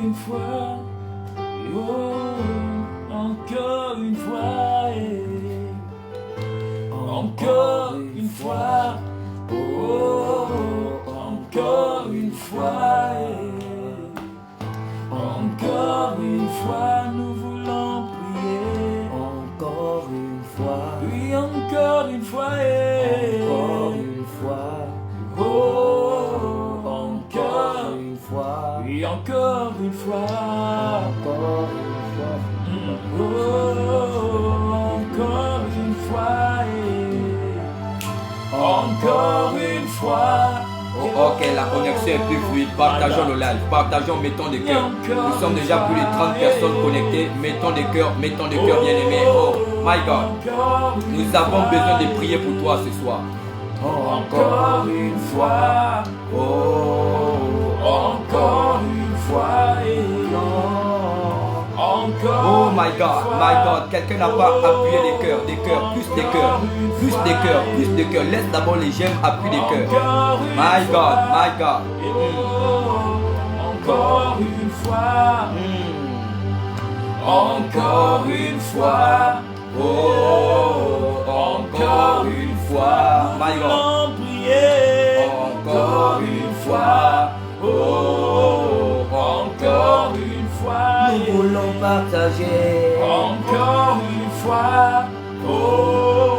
une fois, oh, encore une fois, encore une fois, oh, encore une fois, encore une fois, nous voulons prier. Encore une fois. Oui, encore une fois, Encore une fois. oh, Encore une fois. oui, encore une fois. Encore une fois. Oh, encore une fois, encore une fois. Oh, ok, la connexion est plus fluide. Partageons le live, partageons, mettons des cœurs. Nous sommes déjà plus de 30 personnes connectées. Mettons des cœurs, bien-aimés. Oh my God, nous avons besoin de prier pour toi ce soir. Encore une fois, oh, encore une fois, encore. Oh my God, quelqu'un n'a pas appuyé les cœurs, plus des cœurs. Laisse d'abord les j'aime, appuie des cœurs. My God. Encore une fois, encore une fois, oh, encore une fois, My God. prier. Encore une fois, oh, encore une fois, Nous voulons partager. encore une fois, oh,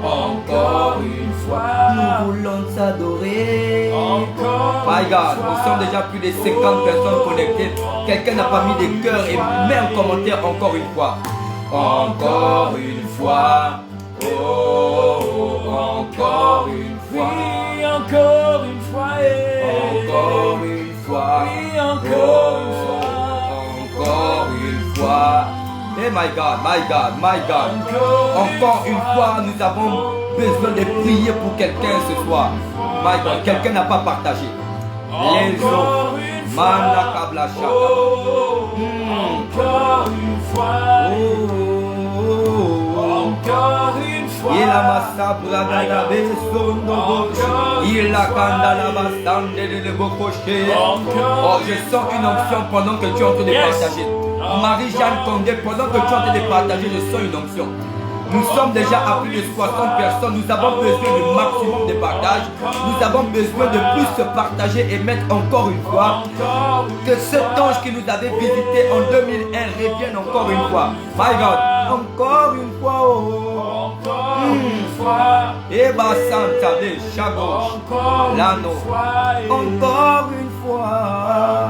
encore une fois, Nous voulons t'adorer. encore. My God, nous sommes déjà plus de 50 personnes connectées. Quelqu'un n'a pas mis des cœurs et met un commentaire encore une fois. Encore une fois, oh, encore une fois. Oui, encore une fois, Encore une fois, oui, encore une fois, encore une fois. Eh my God. Encore une fois, nous avons besoin de prier pour quelqu'un ce soir. My God, quelqu'un n'a pas partagé. Les encore autres, une fois, Manakabla Shaka. oh, encore une fois, encore une fois, Il a massa bragada besondo. Il a kandala bastande de bokoche. Oh, je sens une onction pendant que tu es en train de partager. Marie-Jeanne Condé, pendant que tu es en train de partager, je sens une onction. Nous sommes déjà à plus de 60 personnes. Nous avons besoin du maximum de partage. Nous avons besoin de plus se partager et mettre encore une fois que cet ange qui nous avait visité en 2001 revienne encore une fois. My God, encore une fois. Oh. encore une fois, Eba Santa de Chago, encore Lano, une fois, Encore une fois.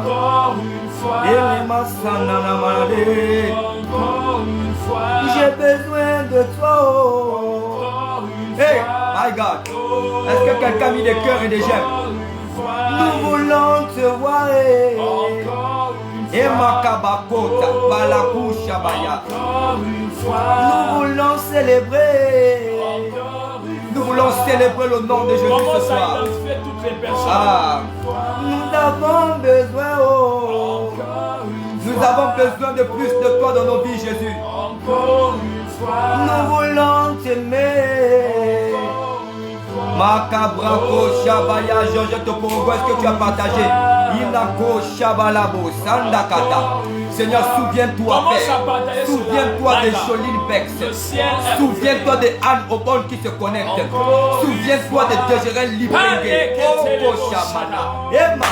encore une fois, Elema Sanana Malade. encore une fois, J'ai besoin de toi. Oh. encore une Hey, fois, my God, est-ce que quelqu'un a mis des cœurs et des j'aime? encore une fois, Nous voulons te voir. encore une fois, Ema Kabakota, Balakusha Baya. encore une fois, Nous voulons célébrer. encore une fois. Nous voulons célébrer le nom de Jésus Commence ce à soir. identifier toutes les personnes. Ah, Nous avons besoin. Oh. Encore une nous avons besoin de plus de toi dans nos vies, Jésus. encore une fois, Nous voulons t'aimer. Makabrako Shabaya, Georges Topongo, est-ce que tu as partagé? Inako Shabalabo, Sandakata. Seigneur, souviens-toi, Père. Souviens-toi de Joline Bex. Souviens-toi de Anne Obon qui se connecte. Souviens-toi de Désiré Libengue. Oh, Shamana. Emma,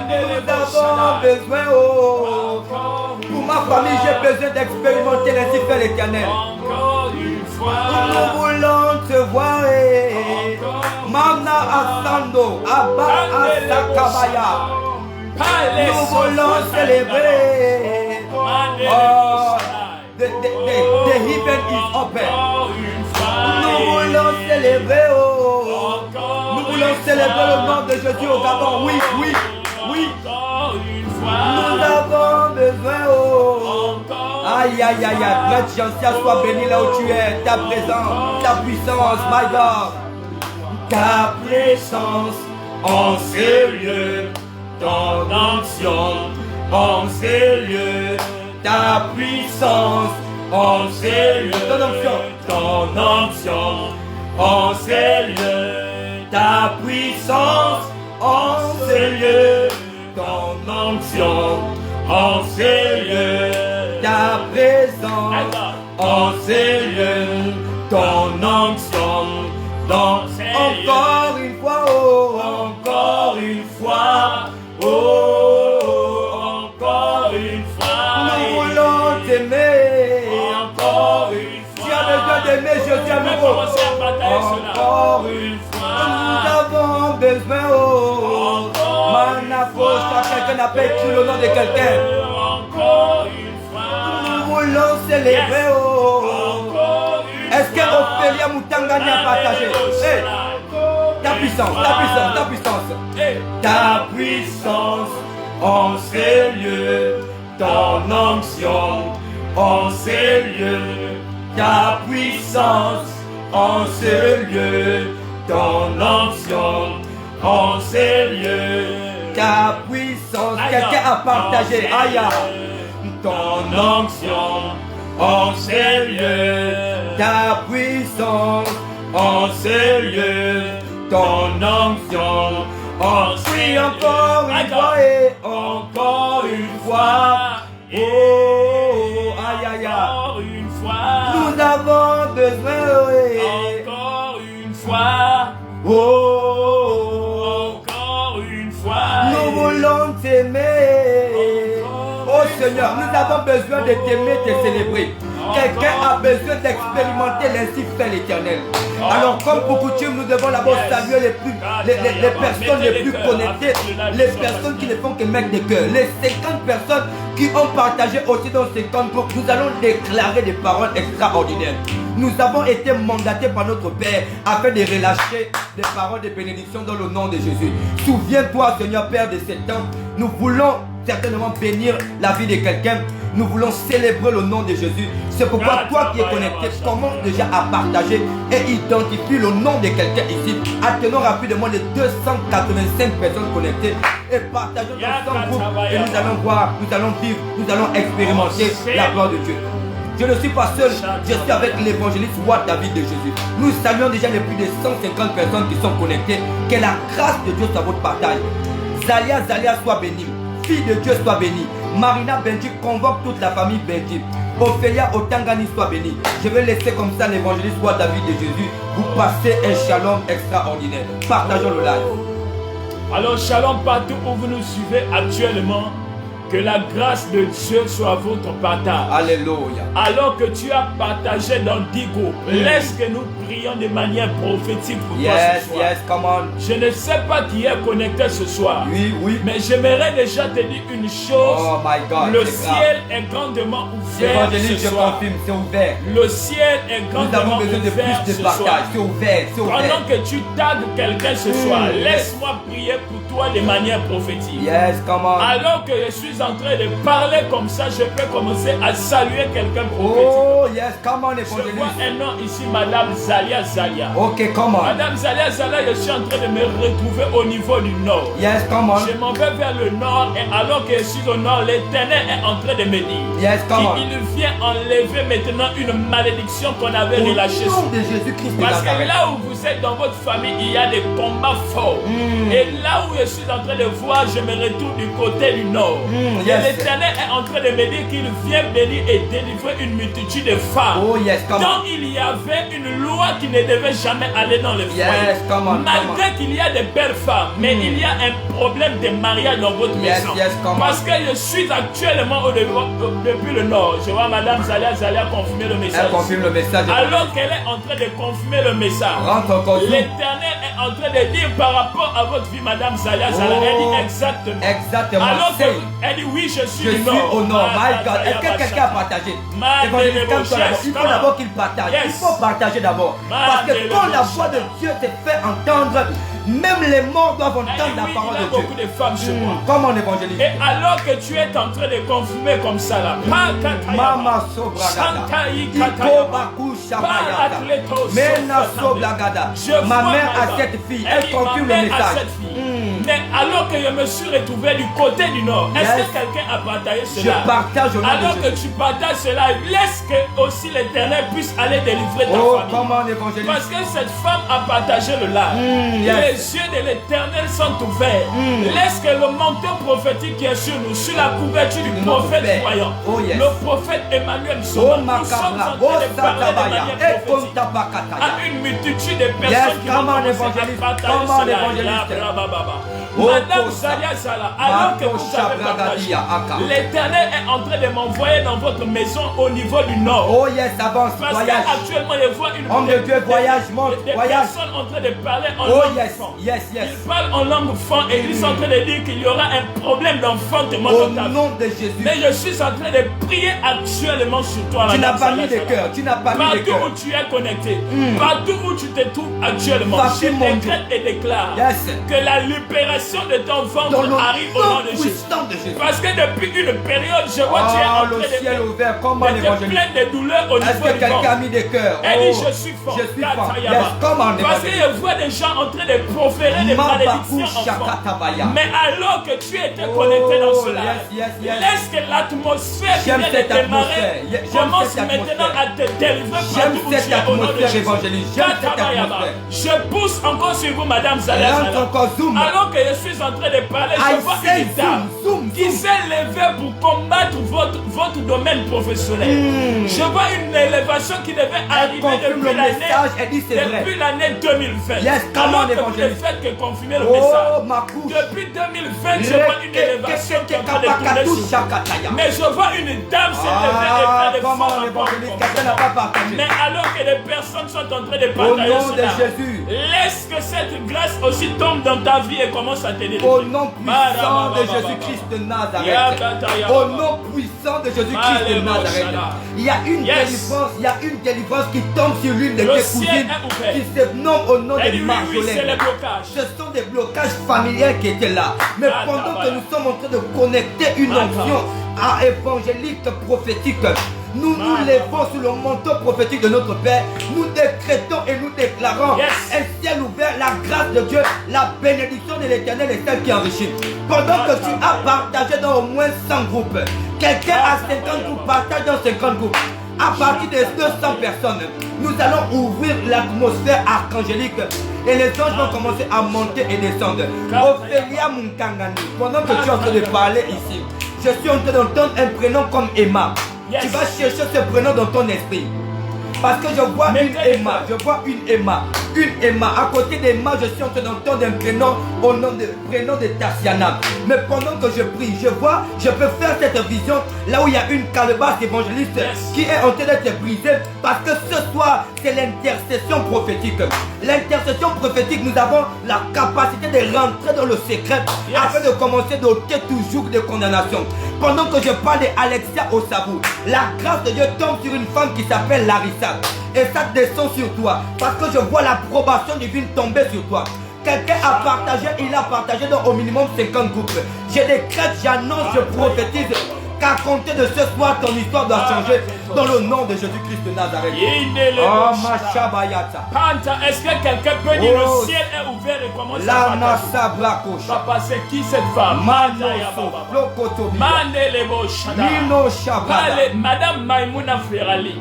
nous avons besoin. Oh. Pour ma famille, j'ai besoin d'expérimenter l'ainsi fait l'Éternel. encore une fois, Nous voulons te voir. Mamna Asando, Abba Asakabaya. Nous voulons célébrer. Oh, the heaven is open. Nous voulons célébrer. Oh. Nous voulons célébrer le nom de Jésus au Gabon. Oui, oui, oui. Nous avons besoin. Oh. Aïe, aïe, aïe, aïe. Prêtre Jean-Cia, sois béni là où tu es. Ta présence, ta puissance, my God. Ta présence en ces lieux. Ton onction en ces lieux. Ta puissance en ces lieux. Ton onction en ces lieux. Ta puissance en ces lieux. Ton onction en ces lieux. Ta présence en ces lieux. Ton onction dans ces lieux. Encore une fois, oh, encore une fois, oh, encore une fois. Nous voulons t'aimer. Encore une fois. Tu as besoin d'aimer Jésus à nouveau. Encore une fois. Nous avons besoin, oh. Manafo, quelqu'un appelle tout le nom de quelqu'un. Encore une fois. Nous voulons célébrer, oh. Est-ce que Ophélia Moutangani a partagé? Hey. Ta puissance, ta puissance, ta puissance. Ta puissance en ces lieux. Ton onction en ces lieux. Ta puissance en ces lieux. Ton onction en ces lieux. Ta puissance. Quelqu'un a partagé. Aïe. Ton onction en ces lieux. Ta puissance en ces lieux. Ton onction en ces lieux. Encore une fois et encore une fois. Oh, aïe aïe aïe. Nous avons besoin. Encore une fois. Oh, encore une fois. Nous voulons t'aimer. Oh Seigneur, nous avons besoin de t'aimer, de te célébrer. Quelqu'un a besoin d'expérimenter l'ainsi fait l'Éternel. Alors comme pour coutume, nous devons d'abord saluer les personnes les plus connectées, les personnes qui ne font que mettre des cœurs, les 50 personnes qui ont partagé aussi dans 50 groupes. Nous allons déclarer des paroles extraordinaires. Nous avons été mandatés par notre Père afin de relâcher des paroles de bénédiction dans le nom de Jésus. Souviens-toi, Seigneur Père, de ces temps. Nous voulons certainement bénir la vie de quelqu'un. Nous voulons célébrer le nom de Jésus. C'est pourquoi toi qui es connecté, commence déjà à partager et identifie le nom de quelqu'un ici. Attenons rapidement les 285 personnes connectées et partageons dans son groupe. Et nous allons voir, nous allons vivre, nous allons expérimenter la gloire de Dieu. Je ne suis pas seul, je suis avec l'évangéliste Roi David de Jésus. Nous saluons déjà les plus de 150 personnes qui sont connectées. Que la grâce de Dieu soit votre partage. Zalia soit bénie. Fille de Dieu soit bénie. Marina Benji convoque toute la famille Benji. Ophélia Otangani soit bénie. Je vais laisser comme ça l'évangéliste Roi David de Jésus vous passer un shalom extraordinaire. Partageons le live. Alors shalom partout où vous nous suivez actuellement. Que la grâce de Dieu soit votre partage. Alléluia. Alors que tu as partagé dans 10 groupes, laisse que nous prions de manière prophétique pour toi ce soir. Yes, come on. Je ne sais pas qui est connecté ce soir. Oui. Mais j'aimerais déjà te dire une chose. Oh my God. Le ciel est grandement ouvert ce soir. Confirme, c'est ouvert. Le ciel est grandement ouvert de ce partage. soir. C'est ouvert, c'est ouvert. Pendant que tu tagues quelqu'un ce soir, laisse-moi prier pour toi de manière prophétique. Yes, come on. Alors que je suis en train de parler comme ça, je peux commencer à saluer quelqu'un prophétique. Oh yes, come on, Je évangéliste. vois un nom ici, Madame Zalia. Ok, come on. Madame Zalia, je suis en train de me retrouver au niveau du nord. Yes, come on. Je m'en vais vers le nord et alors que je suis au nord, l'Éternel est en train de me dire Yes, come on. qu'il vient enlever maintenant une malédiction qu'on avait relâchée sur Au nom de Jésus-Christ de parce que Nazareth. là où vous êtes dans votre famille, il y a des combats forts. Et là où je suis en train de voir, je me retourne du côté du nord. Et Yes. l'Éternel est en train de me dire qu'il vient bénir et délivrer une multitude de femmes. Oh yes, come on. Donc il y avait une loi qui ne devait jamais aller dans le foyer. Yes, come on, Malgré qu'il y a des belles femmes, mais il y a un problème de mariage dans votre Yes, maison. yes, come on. Parce que je suis actuellement depuis le nord. Je vois Madame Zalia confirmer le message. Elle confirme le message. Alors qu'elle est en train de confirmer le message, Rentre encore. l'Éternel est en train de dire par rapport à votre vie, Madame Zalia, elle dit exactement. Exactement. Alors elle dit oui, je suis Je du suis nord. au nord. My God. Est-ce que quelqu'un a partagé? Évangéliste, calme-toi d'abord. Il faut d'abord qu'il partage. Il faut partager d'abord. Parce que quand la voix de Dieu te fait entendre, même les morts doivent entendre la parole il y a de Dieu. beaucoup de femmes chez moi. Comme un évangéliste. Et alors que tu es en train de confirmer comme ça là, Mama Sobragada. Ikobaku Shamayata. Ma mère a cette fille. Elle confirme le message. Mais alors que je me suis retrouvé du côté du nord, est-ce que quelqu'un a partagé cela? Je partage au nom de Alors que Jésus. tu partages cela, laisse que aussi l'Éternel puisse aller délivrer ta Oh, famille. comment l'évangéliste. Parce que cette femme a partagé le large. Les yeux de l'Éternel sont ouverts. Laisse que le manteau prophétique qui est sur nous, sur la couverture du prophète voyant, Oh, yes. le prophète Emmanuel Oh, Soma, nous sommes macabra. en Oh, train de parler de satabaya. manière Et prophétique kontabakataya. à une multitude de Yes, personnes qui vont come on, commencer évangéliste. à partager Come on, cela. évangéliste. Ya, brabababa. Oh, Madame Kosa. Zalia Sala, alors que vous avez partagé, Shabragadia, Aka. l'Éternel est en train de m'envoyer dans votre maison au niveau du nord. Oh yes, avance, Parce voyage. qu'actuellement, je vois une Homme de Dieu, voyage, monte, des voyage. personnes en train de parler en Oh langue yes, franc. yes, yes. Ils parlent en langue franc et ils sont en train de dire qu'il y aura un problème d'enfantement Au dans ta vie. nom de Jésus. Mais je suis en train de prier actuellement sur toi. Tu n'as Madame pas mis Zalia de Sala. cœur, tu n'as pas mis de Partout cœur. où tu es connecté, partout où tu te trouves actuellement, Partout, je mon décrète et déclare Yes. que la libération de ton Dans ventre le arrive au nom nom de Jésus. puissant de Jésus. Parce que depuis une période, je vois que tu es en Oh, train le ciel de ouvert, comment te l'évangéliste. plein de douleurs au Est-ce niveau que du quelqu'un a ventre. mis des cœurs? Elle dit Oh, je suis fort. Je suis fort. Katayaba. Yes, comment Parce que l'évangéliste. je vois des gens en train de proférer des Mabakou malédictions enfants. Shakatabaya. Mais alors que tu étais connecté dans Oh, cela, yes, yes, yes. laisse que l'atmosphère qui J'aime vient de cette démarrer atmosphère. J'aime commence cette maintenant à te délivrer J'aime partout où cette tu es au nom de atmosphère Jésus. évangéliste. J'aime cette Katabayaba. atmosphère. Je pousse encore sur vous, Madame Zalia Rentre Sala. encore, zoom. Alors que je suis en train de parler, I je vois say une dame zoom, qui zoom. s'est levée pour combattre votre domaine professionnel. Je vois une élévation qui devait arriver confirme depuis le message, elle dit c'est vrai. depuis l'année 2020. Yes, come Alors on, que vous ne évangéliste. faites que confirmer le Oh, message. ma couche. Depuis 2020, je vois une élévation qui est en train de tourner sur vous. Mais je vois une dame se lever et faire des comment forts l'évangéliste, encore. quelqu'un n'a pas partagé. Mais alors que les personnes sont en train de Au partager nom de cela, Jésus. laisse que cette grâce aussi tombe dans ta vie et commence à te délivrer. Au nom puissant de Jésus-Christ de Nazareth. Au nom puissant de Jésus-Christ de Nazareth. Il y a une délivrance, il y a une délivrance qui tombe sur l'une de Le tes ciel cousines est ouvert. qui se nomme au nom Elle de dit oui, oui, c'est le Marjolaine. blocage. Ce sont des blocages familiaux qui étaient là. Mais pendant que nous sommes en train de connecter une onction à évangélique prophétique, nous nous levons sous le manteau prophétique de notre Père. Nous décrétons et nous déclarons un ciel ouvert, la grâce de Dieu, la bénédiction de l'Éternel est celle qui enrichit. Pendant que tu as partagé dans au moins 100 groupes, quelqu'un a 50 groupes, partage dans 50 groupes. À partir de 200 personnes, nous allons ouvrir l'atmosphère archangélique et les anges vont commencer à monter et descendre. Ophélia Munkangani, pendant que tu es en train de parler ici, je suis en train d'entendre un prénom comme Emma. Tu vas chercher ce prénom dans ton esprit. Parce que je vois une Emma, je vois une Emma. Une Emma. À côté d'Emma, je suis en train d'entendre un prénom au nom de prénom de Tarsiana. Mais pendant que je prie, je vois, je peux faire cette vision là où il y a une calebasse évangéliste qui est en train d'être brisée. Parce que ce soir, c'est l'intercession prophétique. L'intercession prophétique, nous avons la capacité de rentrer dans le secret afin de commencer d'ôter toujours des condamnations. Pendant que je parle d'Alexia Osabou, la grâce de Dieu tombe sur une femme qui s'appelle Larissa. Et ça descend sur toi. Parce que je vois l'approbation divine tomber sur toi. Quelqu'un a partagé, il a partagé dans au minimum 50 groupes. Je décrète, j'annonce, je prophétise qu'à compter de ce soir, ton histoire doit changer dans le nom de Jésus-Christ de Nazareth. Oh, ma Shabayata. Panta, est-ce que quelqu'un peut dire le ciel est ouvert et commence à La partager? Nasa Blakocha. Papa, c'est qui cette femme? Manoso, Lokotobi. Mandelebo Shada. Nino Shabada. Allez, Madame Maïmouna Ferrali.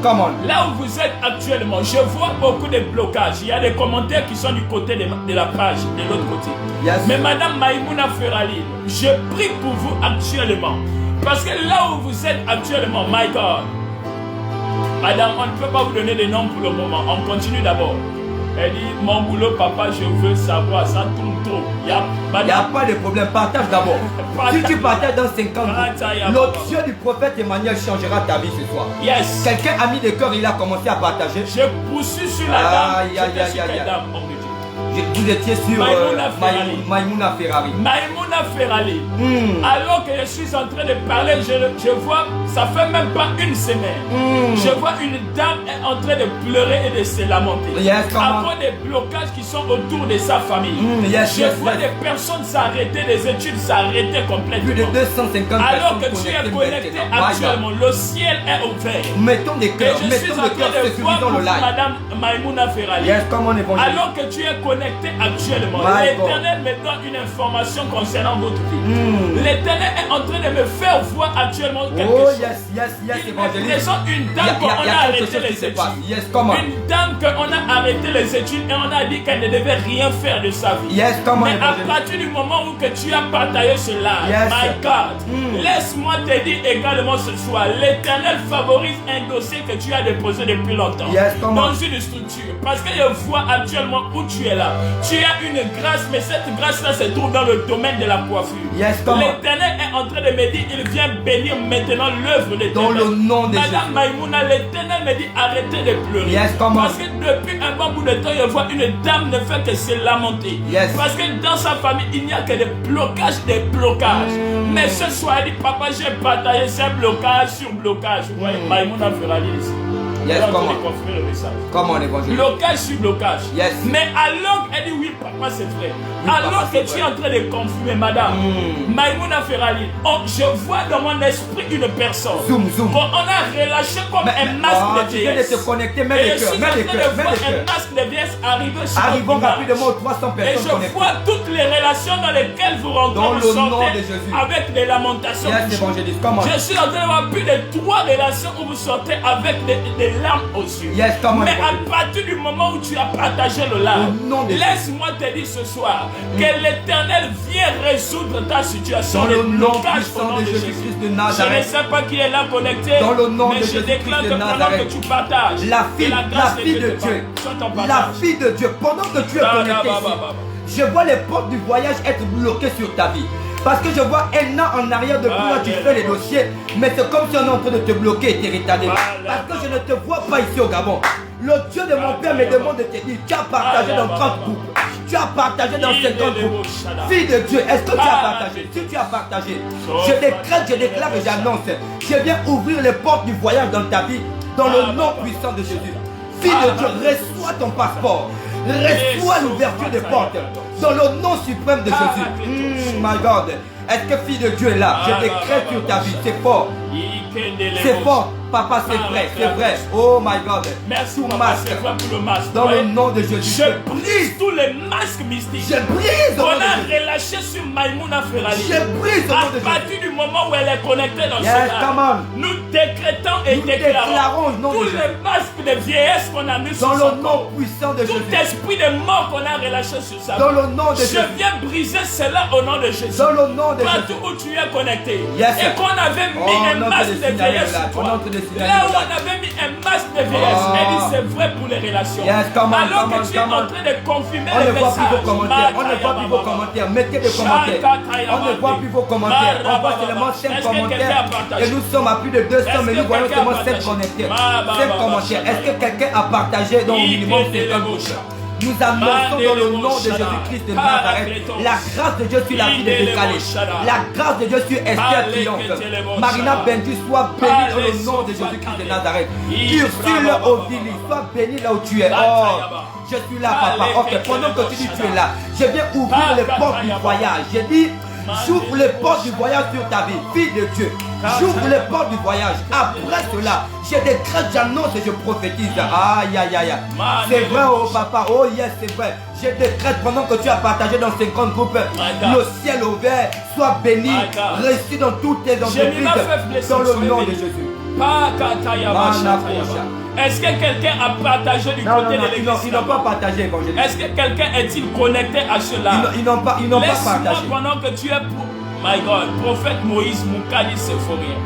Come on. Là où vous êtes actuellement, je vois beaucoup de blocages. Il y a des commentaires qui sont du côté de la page, de l'autre côté. Yes. Mais Madame Maïmouna Ferrali, je prie pour vous actuellement. Parce que là où vous êtes actuellement, my God, Madame, on ne peut pas vous donner des noms pour le moment. On continue d'abord. Elle dit, mon boulot, papa, je veux savoir, ça tourne trop. Il n'y a pas de problème, partage d'abord. Si tu partages dans 50 ans, l'option du prophète Emmanuel changera ta vie ce soir. Yes. Quelqu'un a mis des cœurs, il a commencé à partager. Je poursuis sur la dame. J'étais sur quelle dame, homme de Dieu? Vous étiez sur Maïmouna Ferrari. Maïmouna Ferrari. Alors que je suis en train de parler, je vois, ça fait même pas une semaine. Je vois une dame en train de pleurer et de se lamenter. Après des blocages qui sont autour de sa famille. Je vois des personnes s'arrêter, des études s'arrêter complètement. Plus de 250 alors que tu es connecté actuellement, le ciel est ouvert. Mettons des cœurs, et je suis en train de voir Madame Maïmouna Ferrari. Yes, comme on est alors que tu es connecté connecté actuellement. L'Éternel me donne une information concernant votre vie. L'Éternel est en train de me faire voir actuellement quelque chose. Il me présente une dame qu'on a arrêté les études. Une dame qu'on a arrêté les études et on a dit qu'elle ne devait rien faire de sa vie. Mais à partir du moment où que tu as partagé cela, my God, laisse-moi te dire également ce soir, l'Éternel favorise un dossier que tu as déposé depuis longtemps dans une structure. Parce que je vois actuellement où tu es là. Tu as une grâce, mais cette grâce-là se trouve dans le domaine de la coiffure. L'Éternel est en train de me dire, il vient bénir maintenant l'œuvre de l'Éternel. Dans le nom de Madame Maïmouna, l'Éternel me dit arrêtez de pleurer. Parce que depuis un bon bout de temps, je vois une dame ne fait que se lamenter. Parce que dans sa famille, il n'y a que des blocages. Mais ce soir, elle dit, papa, j'ai partagé ces blocages sur blocage. Vous voyez, Maïmouna fera l'ici. Comment l'évangile? Blocage sur blocage. Mais alors, elle dit oui, papa, c'est vrai. Alors que tu es en train de confirmer, madame, Maïmouna Ferrali, je vois dans mon esprit une personne. On a relâché comme un masque de déesse. Tu viens de te connecter, mets les cœurs, un masque de déesse arriver sur arrivons rapidement aux 300 personnes. Et je vois toutes les relations dans lesquelles vous rentrez, vous sortez avec des lamentations. Je suis en train de voir plus de 3 relations où vous sortez avec des larmes aux yeux. Mais à partir du moment où tu as partagé le larme, laisse-moi te dire ce soir que l'Éternel vient résoudre ta situation. Dans le nom puissant de Jésus-Christ de Nazareth. Je ne sais pas qui est là connecté, dans le nom mais de je déclare que pendant que tu partages, la fille de Dieu, la fille de Dieu, pendant que tu es connecté ici, je vois les portes du voyage être bloquées sur ta vie. Parce que je vois un an en arrière depuis là tu fais les dossiers, mais c'est comme si on est en train de te bloquer et t'es retardé. Parce que je ne te vois pas ici au Gabon. Le Dieu de mon père me demande de te dire, tu as partagé dans 30 groupes, tu as partagé dans 50 groupes. Fille de Dieu, est-ce que tu as partagé? Si tu as partagé, je déclare et j'annonce, je viens ouvrir les portes du voyage dans ta vie, dans le nom puissant de Jésus. Fille de Dieu, reçois ton passeport, reçois l'ouverture des portes, dans le nom suprême de Jésus. My God, est-ce que fille de Dieu est là? Je décrète sur ta vie, c'est fort. C'est fort. Papa, c'est vrai, c'est vrai. Oh my God. Merci pour le masque. Dans le nom de Jésus. Je brise tous les masques mystiques. Je brise. On a relâché sur Maïmouna Ferrali. Je brise. À partir du moment où elle est connectée dans ce live, nous décrétons et déclarons tous les masques de vieillesse qu'on a mis sur dans son le nom puissant de Jésus. Tout esprit de mort qu'on a relâché sur sa vie. Dans le nom de Jésus. Je viens briser cela au nom de Jésus. Dans le nom de Jésus. Partout où tu es connecté. Et qu'on avait mis un masque de vieillesse sur toi. Là où on avait mis un masque de vieillesse, elle dit c'est vrai pour les relations. Alors que tu es en train de confirmer les messages. On ne voit plus vos commentaires. Mettez des commentaires. On ne voit plus vos commentaires. On voit seulement 5 commentaires. Et nous sommes à plus de 200, mais nous voyons seulement 7 commentaires. 7 commentaires. Est-ce que quelqu'un a partagé dans au minimum 50 commentaires? Nous annonçons dans le nom de Jésus-Christ de Nazareth la grâce de Dieu sur la vie de Décalé. La grâce de Dieu sur Esther Triomphe. Marina Benji, sois bénie dans le nom de Jésus-Christ de Nazareth. Ursule Ovili, sois bénie là où tu es. Oh, je suis là, papa. Ok, pendant que tu dis tu es là, je viens ouvrir les portes du voyage. J'ai dit, j'ouvre les portes du voyage sur ta vie, fille de Dieu. J'ouvre les portes du voyage. Après cela, j'ai des crêtes, j'annonce et je prophétise. Aïe, aïe, aïe. C'est vrai, oh papa. Oh yes, c'est vrai. J'ai des crêtes pendant que tu as partagé dans 50 groupes. Le ciel ouvert, sois béni. Réussis dans toutes tes entreprises. Dans le nom de Jésus. Est-ce que quelqu'un a partagé du côté de l'église? Ils n'ont pas partagé, évangéliste. Est-ce que quelqu'un est-il connecté à cela? Ils n'ont pas partagé. Laisse-moi pendant que tu es pour... My God, prophète Moïse Moukadi Séphorien.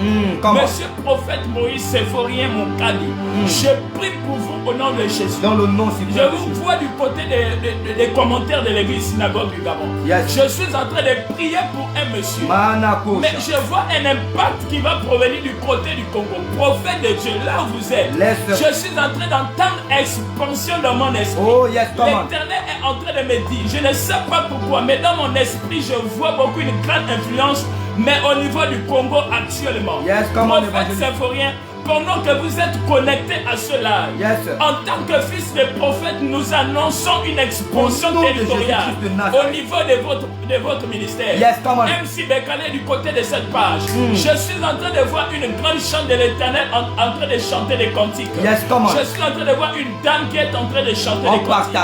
Monsieur prophète Moïse Séphorien Moukadi, je prie pour vous au nom de Jésus. Dans le nom, je vous vois du côté des commentaires de l'église synagogue du Gabon. Je suis en train de prier pour un monsieur. Mais je vois un impact qui va provenir du côté du Congo. Prophète de Dieu, là où vous êtes, je suis en train d'entendre expansion dans mon esprit. L'Éternel est en train de me dire, je ne sais pas pourquoi, mais dans mon esprit, je vois beaucoup une grande influence, mais au niveau du Congo actuellement. Prophète Séphorien, pendant que vous êtes connectés à cela, en tant que fils de prophète, nous annonçons une expansion territoriale au niveau de votre ministère. MC Bekane du côté de cette page. Je suis en train de voir une grande chante de l'Éternel en train de chanter des cantiques. Je suis en train de voir une dame qui est en train de chanter des cantiques.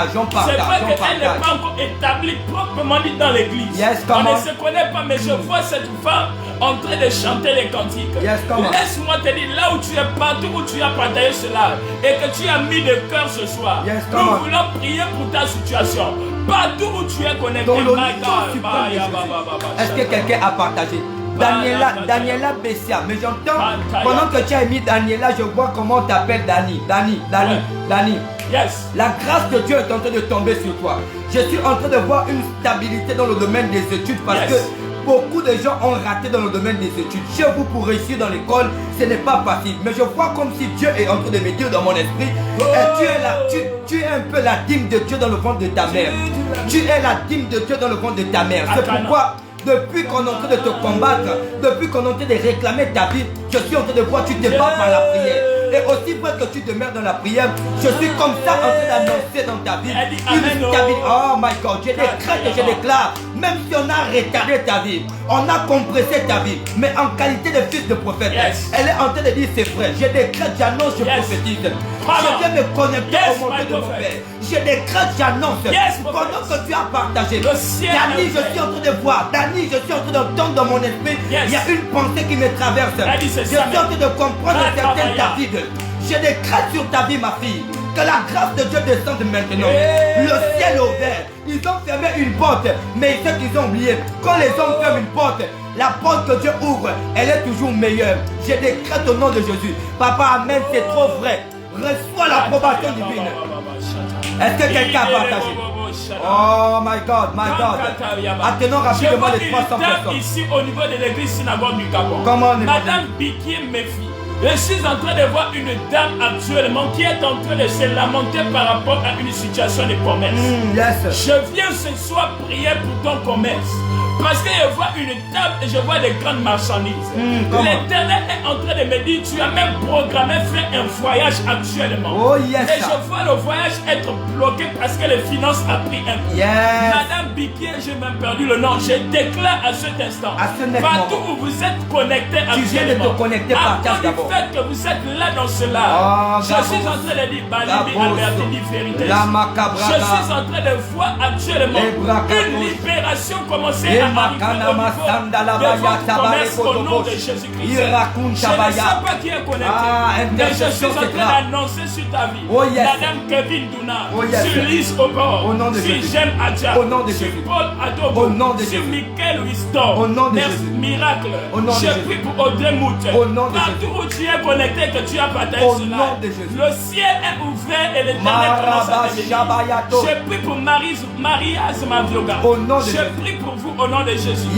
C'est vrai qu'elle n'est pas encore établie proprement dit dans l'église. On ne se connaît pas, mais je vois cette femme en train de chanter les cantiques. Laisse-moi te dire, là où tu es, partout où tu as partagé cela et que tu as mis de cœur ce soir, nous voulons prier pour ta situation. Partout où tu es connecté, est-ce que quelqu'un a partagé? Daniela Bessia, mais j'entends, pendant que tu as mis Daniela, je vois comment on t'appelle Dani. Yes. La grâce de Dieu est en train de tomber sur toi. Je suis en train de voir une stabilité dans le domaine des études parce que beaucoup de gens ont raté dans le domaine des études. Chez vous, pour réussir dans l'école, ce n'est pas facile. Mais je vois comme si Dieu est en train de me dire dans mon esprit, tu es un peu la dîme de Dieu dans le ventre de ta mère. Tu es la dîme de Dieu dans le ventre de ta mère. C'est pourquoi, depuis qu'on est en train de te combattre, depuis qu'on est en train de réclamer ta vie, je suis en train de voir tu te bats par la prière. Et aussi vrai que tu demeures dans la prière, je suis comme ça en train d'annoncer dans ta vie une stabilité. Oh my God, je décrète et je déclare, même si on a retardé ta vie, on a compressé ta vie, mais en qualité de fils de prophète, elle est en train de dire c'est vrai. Je décrète, j'annonce, je prophétise. Je viens me connecter au monde de mon Père. Je décrète, j'annonce. Pendant que tu as partagé, Dani, je suis en train de voir, Dani, je suis en train d'entendre dans mon esprit, il y a une pensée qui me traverse. Je suis en train de comprendre certaines ta vie. Je décrète sur ta vie, ma fille, que la grâce de Dieu descende maintenant. Le ciel est ouvert. Ils ont fermé une porte, mais ce qu'ils ont oublié, quand les hommes ferment une porte, la porte que Dieu ouvre, elle est toujours meilleure. Je décrète au nom de Jésus. Papa, amen, c'est trop vrai. Reçois l'approbation divine. Est-ce que quelqu'un a partagé? Oh my God, my God. Attenons rapidement les 300 personnes. Ici au niveau de l'église synagogue du Gabon. Comment Madame Bikié Méfi. Je suis en train de voir une dame actuellement qui est en train de se lamenter par rapport à une situation de commerce. Je viens ce soir prier pour ton commerce. Parce que je vois une table et je vois des grandes marchandises. L'Éternel est en train de me dire, tu as même programmé faire un voyage actuellement. Et je vois le voyage être bloqué parce que les finances ont pris un coup. Madame Bikié, j'ai même perdu le nom. Je déclare à cet instant, partout où vous êtes connectés actuellement, tu viens de te connecter partage d'abord. Le fait que vous êtes là dans cela, je suis en train de dire, Balibi Albertini vérité. Je suis en train de voir actuellement une libération commencer à arriver au niveau de votre commerce au nom de Jésus-Christ. Je ne sais pas qui est connecté, mais je suis en train d'annoncer sur ta vie. Madame Kevin Douna, sur Lise Obor, sur J'aime Adja, sur Paul Adobo, sur Michael Wisdom, Miracle. Je prie pour Audrey Mout. Partout où tu es connecté, que tu as partagé cela, le ciel est ouvert et l'Éternel commence à te bénir. Je prie pour Marie-Az Mavioga. Je prie pour vous au nom de Jésus.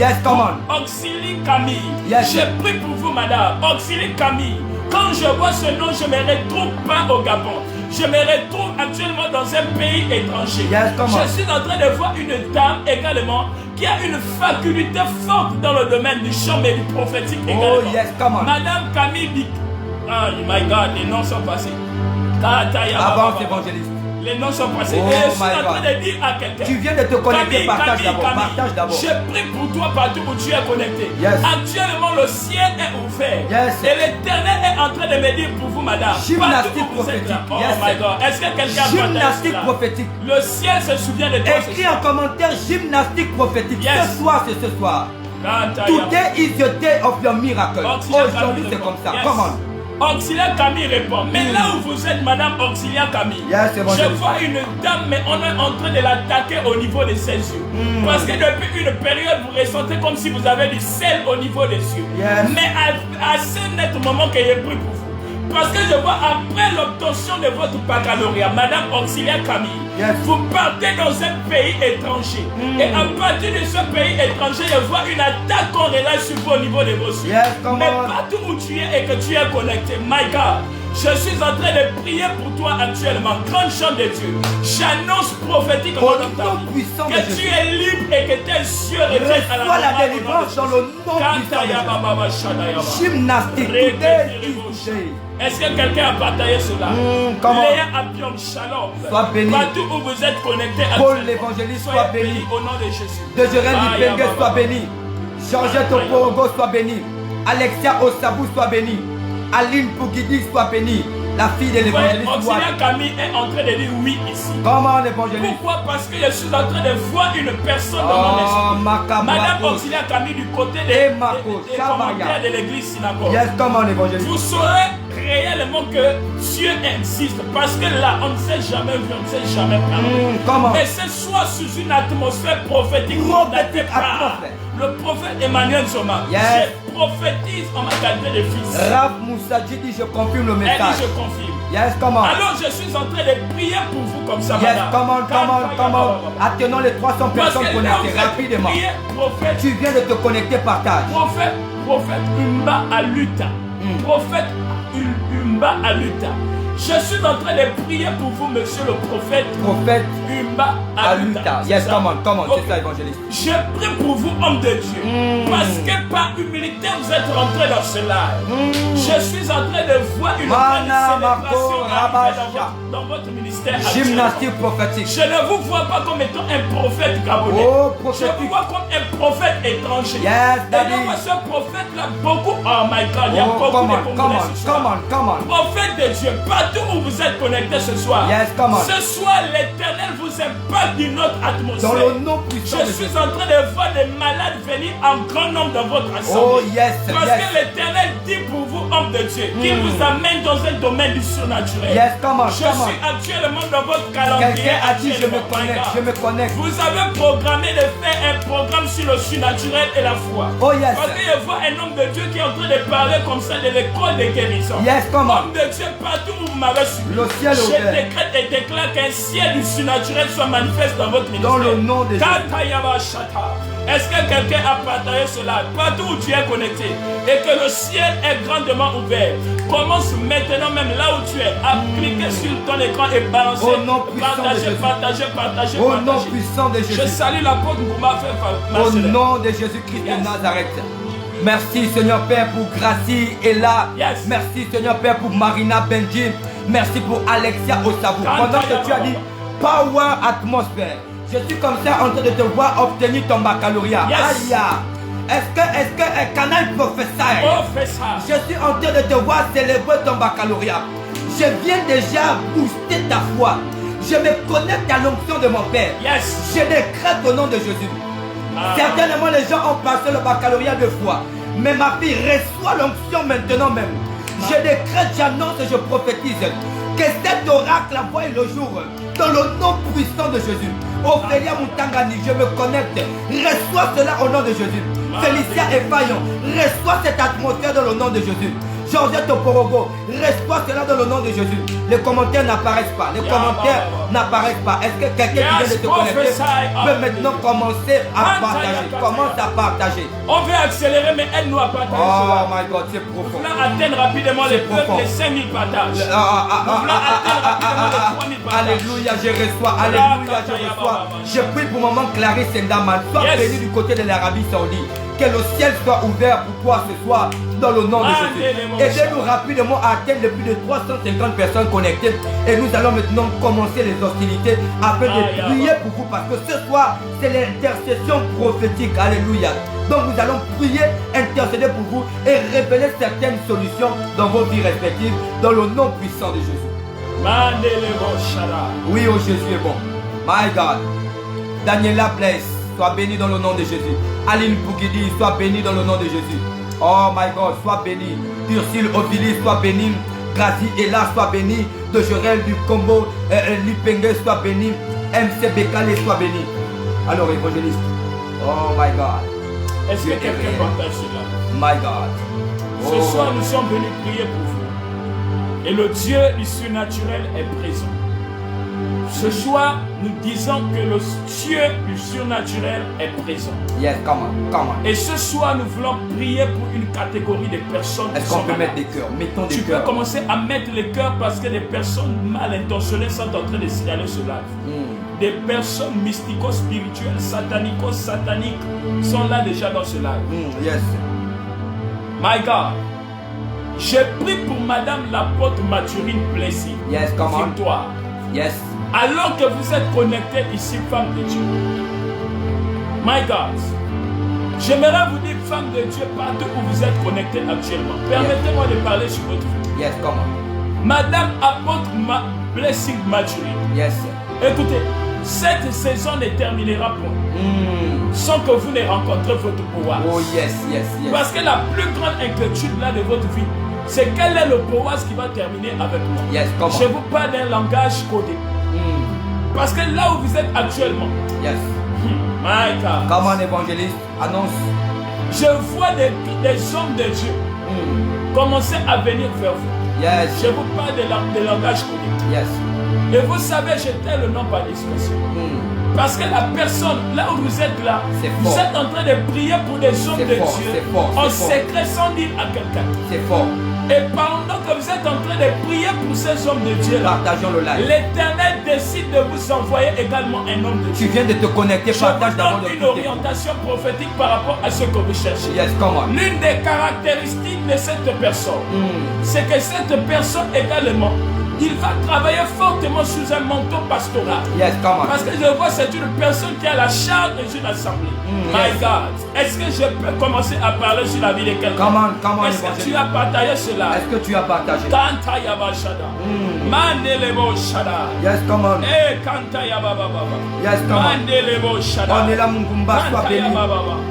Auxilie Camille. Je prie pour vous, madame. Auxilie Camille. Quand je vois ce nom, je ne me retrouve pas au Gabon. Je me retrouve actuellement dans un pays étranger. Je suis en train de voir une dame également qui a une faculté forte dans le domaine du chant et du prophétique également. Madame Camille Bic. Oh my God, les noms sont passés. Avance, évangéliste. Les noms sont passés. Et je suis en train de dire à quelqu'un. Tu viens de te connecter, partage d'abord. Je prie pour toi partout où tu es connecté. Actuellement, le ciel est ouvert. Et l'Éternel est en train de me dire pour vous, madame. Gymnastique prophétique. Oh my God. Est-ce que quelqu'un a gymnastique prophétique. Le ciel se souvient de toi. Écris en commentaire gymnastique prophétique. Ce soir, c'est ce soir. Today is the day of your miracle. Aujourd'hui, c'est comme ça. Comment? Auxiliaire Camille répond. Mais là où vous êtes, madame Auxiliaire Camille, je vois une dame, mais on est en train de l'attaquer au niveau de ses yeux. Parce que depuis une période, vous ressentez comme si vous avez du sel au niveau des yeux. Mais à ce net moment que j'ai pris pour vous. Parce que je vois après l'obtention de votre baccalauréat, madame Auxiliaire Camille, vous partez dans un pays étranger. Et à partir de ce pays étranger, je vois une attaque qu'on relâche sur vous au niveau de vos yeux. Mais partout où tu es et que tu es connecté, my God, Je suis en train de prier pour toi actuellement. Grande chant de Dieu. J'annonce prophétiquement dans ta vie que tu es libre et que tes yeux reviennent à la délivrance dans le nom puissant de Jésus. Gymnastique. Est-ce que quelqu'un a partagé cela? Léa Abion, shalom. Sois béni. Partout où vous êtes connectés, Paul l'évangéliste, sois béni. Au nom de Jésus. Dejeren Lipenge, sois béni. Georgette Oporogo, sois béni. Alexia Osabou, sois béni. Aline Pougidi, sois béni. La fille de l'évangéliste. Auxiliaire Camille est en train de dire oui ici. Comment l'évangéliste? Pourquoi? Parce que je suis en train de voir une personne dans mon esprit. Madame Auxiliaire Camille du côté des commentaires de l'église synagogue. Yes, comment l'évangéliste? Vous saurez réellement que Dieu existe. Parce que là, on ne s'est jamais vu, on ne s'est jamais parlé. Comment? Mais ce soit sous une atmosphère prophétique. Le prophète Emmanuel Zoma. Yes. Je prophétise en ma qualité de fils. Rav Moussadji dit je confirme le message. Elle dit je confirme. Yes, comment? Alors je suis en train de prier pour vous comme ça, yes, madame. comment? Attenons les 300 personnes connectées rapidement. Prophète, tu viens de te connecter, partage. Prophète Umba Aluta. Prophète Umba Aluta. Je suis en train de prier pour vous, monsieur le prophète. Prophète Umba Aluta. Yes, comment? C'est ça, évangéliste. Je prie pour vous, homme de Dieu. Parce que par humilité, vous êtes rentré dans ce live. Je suis en train de voir une grande célébration dans votre ministère. Gymnastique prophétique. Je ne vous vois pas comme étant un prophète gabonais. Je vous vois comme un prophète étranger. Yes, daddy. Et donc, ce prophète-là, beaucoup. Oh my God, il y a beaucoup de Congolais ce soir. Prophète de Dieu, partout où vous êtes connectés ce soir. Yes, ce soir, l'Éternel vous impacte d'une autre atmosphère. Dans le nom puissant. Je suis en train de voir des malades venir en grand nombre dans votre assemblée. Oh yes. Parce que l'Éternel dit pour vous, homme de Dieu, qu'il vous amène dans un domaine du surnaturel. Yes, je suis actuellement dans votre calendrier. Quelqu'un a dit je me connecte. Vous avez programmé de faire un programme sur le surnaturel et la foi. Oh yes. Parce que je vois un homme de Dieu qui est en train de parler comme ça de l'école de guérison. Yes, homme de Dieu, partout où vous m'avez suivi. Le ciel je décrète et déclare qu'un ciel du surnaturel soit manifeste dans votre ministère. Dans le nom de Jésus. Est-ce que quelqu'un a partagé cela? Partout où tu es connecté et que le ciel est grandement ouvert. Commence maintenant même là où tu es à cliquer sur ton écran et balancer. Partager. Au nom puissant de Jésus. Je salue l'apôtre Ngouma Fefa. Au nom de Jésus-Christ de Nazareth. Merci Seigneur Père pour Gracie et là. Yes. Merci Seigneur Père pour Marina Benji. Merci pour Alexia Osabou. Pendant que tu as dit Power Atmosphere, je suis comme ça en train de te voir obtenir ton baccalauréat. Yes. Aïe. Est-ce que Canal Professeur, je suis en train de te voir célébrer ton baccalauréat. Je viens déjà booster ta foi. Je me connecte à l'onction de mon Père. Yes. Je décrète au nom de Jésus. Certainement les gens ont passé le baccalauréat 2 fois. Mais ma fille reçoit l'onction maintenant même. Je décrète, j'annonce et je prophétise que cet oracle voit le jour dans le nom puissant de Jésus. Ophélia Moutangani, je me connecte. Reçois cela au nom de Jésus. Félicia Effayon, reçois cette atmosphère dans le nom de Jésus. Georgette Oporogo, reçois cela dans le nom de Jésus. Les commentaires n'apparaissent pas. Les commentaires n'apparaissent pas. Est-ce que quelqu'un qui vient de te connecter peut maintenant commencer à partager? Commence à partager. On veut accélérer, mais aide-nous à partager. Oh my God, c'est profond. Nous voulons atteindre rapidement les peuples, les 5000 partages. Nous voulons atteindre rapidement les 3000 partages. Alléluia, je reçois. Alléluia, je reçois. Je prie pour maman Clarisse Ndaman. Sois béni du côté de l'Arabie Saoudite. Que le ciel soit ouvert pour toi ce soir dans le nom de Jésus. Aidez-nous rapidement à atteindre plus de 350 personnes connectées. Et nous allons maintenant commencer les hostilités afin de prier pour vous. Parce que ce soir, c'est l'intercession prophétique. Alléluia. Donc nous allons prier, intercéder pour vous et révéler certaines solutions dans vos vies respectives dans le nom puissant de Jésus. Oui, oh Jésus est bon. My God. Daniela Blaise, sois béni dans le nom de Jésus. Aline Bougidi, sois béni dans le nom de Jésus. Oh my God, sois béni. Ursule Ovili, sois béni. Gracie Ella, sois béni. De Jorel du Combo, Lipenge, sois béni. MC Bekale, sois béni. Alors, évangéliste. Oh my God. Est-ce que quelqu'un partage cela? My God. Ce soir, nous sommes venus prier pour vous. Et le Dieu du surnaturel est présent. Ce soir, nous disons que le Dieu du surnaturel est présent. Yes, come on. Et ce soir, nous voulons prier pour une catégorie de personnes. Est-ce qu'on peut mettre des cœurs? Mettons des cœurs. Tu peux commencer à mettre les cœurs parce que des personnes mal intentionnées sont en train de signaler ce live. Des personnes mystico-spirituelles, sataniques sont là déjà dans ce live. Yes. My God. Je prie pour Madame l'apôtre Mathurine Plessis. Yes, come on. Victoire. Yes. Alors que vous êtes connectés ici, femme de Dieu. My God. J'aimerais vous dire, femme de Dieu, partout où vous êtes connectés actuellement. Permettez-moi de parler sur votre vie. Yes, come on. Madame apôtre Blessing Mathurine. Yes. Écoutez, cette saison ne terminera point sans que vous ne rencontrez votre pouvoir. Oh yes. Parce que la plus grande inquiétude là de votre vie, c'est quel est le pouvoir qui va terminer avec moi. Yes, come on. Je vous parle d'un langage codé. Parce que là où vous êtes actuellement, yes. My God. Come on, évangéliste, annonce. Je vois des hommes de Dieu commencer à venir vers vous. Yes. Je vous parle de langage codé. Yes. Et vous savez, j'étais le nom par discrétion. Parce que la personne, là où vous êtes là, vous êtes en train de prier pour des hommes de Dieu en secret sans dire à quelqu'un. C'est fort. Et pendant que vous êtes en train de prier pour ces hommes de Dieu là, partageons le live. l'Éternel décide de vous envoyer également un homme de Dieu. Tu viens de te connecter, partage d'abord une orientation prophétique par rapport à ce que vous cherchez. Yes, come on. L'une des caractéristiques de cette personne, c'est que cette personne également, il va travailler fortement sous un manteau pastoral. Yes, come on. Parce que je vois c'est une personne qui a la charge d'une assemblée. My God. Est-ce que je peux commencer à parler sur la vie de quelqu'un? Come on. Est-ce que tu as partagé cela? Est-ce que tu as partagé? Kanta yaba shada. Mandelebo shada. Yes, come on. Kanta yaba baba. Yes, come on. Mandelebo shada. On est là, Mungumba, sois béni.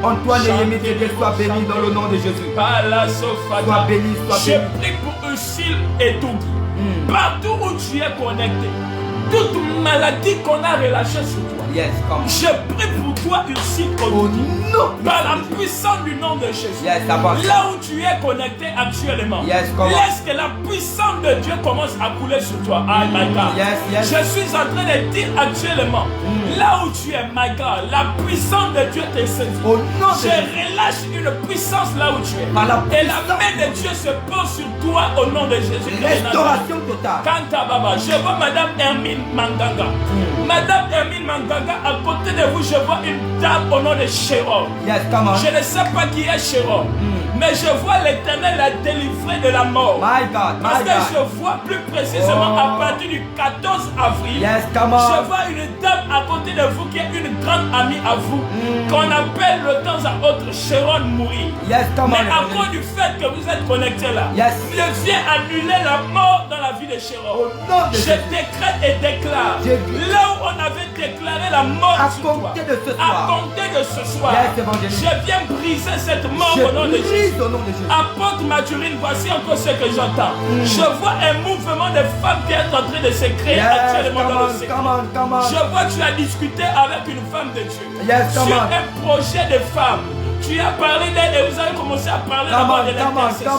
Antoine et Yémété, sois béni dans le nom de Jésus. Sois béni, sois béni. Je prie pour Ursule et Dougie. Partout où tu es connecté, toute maladie qu'on a relâchée sur toi, yes, je prie pour toi Ursule par la puissance du nom de Jésus. Yes, là où tu es connecté actuellement, yes, laisse que la puissance de Dieu commence à couler sur toi. Oh my God. Yes. Je suis en train de dire actuellement, là où tu es, my God, la puissance de Dieu te saisit. Je relâche une puissance là où tu es. Et la main de Dieu se pose sur toi au nom de Jésus. Restauration totale. Kanta Baba, je vois Madame Hermine Mangaga. Madame Hermine Mangaga, à côté de vous, je vois une dame au nom de Chéron. Yes, come on. Je ne sais pas qui est Chéron, mais je vois l'Éternel la délivrer de la mort. My God, parce que je vois plus précisément à partir du 14 avril, je vois une dame à côté de vous qui est une grande amie à vous, qu'on appelle de temps à autre Chéron mourir. Yes, mais à cause du fait que vous êtes connecté là, Dieu vient annuler la mort dans la vie de Chéron. Je décrète et déclare, là où on avait déclaré la mort à sur toi, à compter de ce soir, je viens briser cette mort au nom de Jésus. Apôtre Mathurine, voici encore ce que j'entends. Je vois un mouvement de femmes qui est en train de se créer actuellement dans le secteur. Je vois que tu as discuté avec une femme de Dieu sur un projet de femme. Tu as parlé d'elle et vous avez commencé à parler d'abord de l'intercession.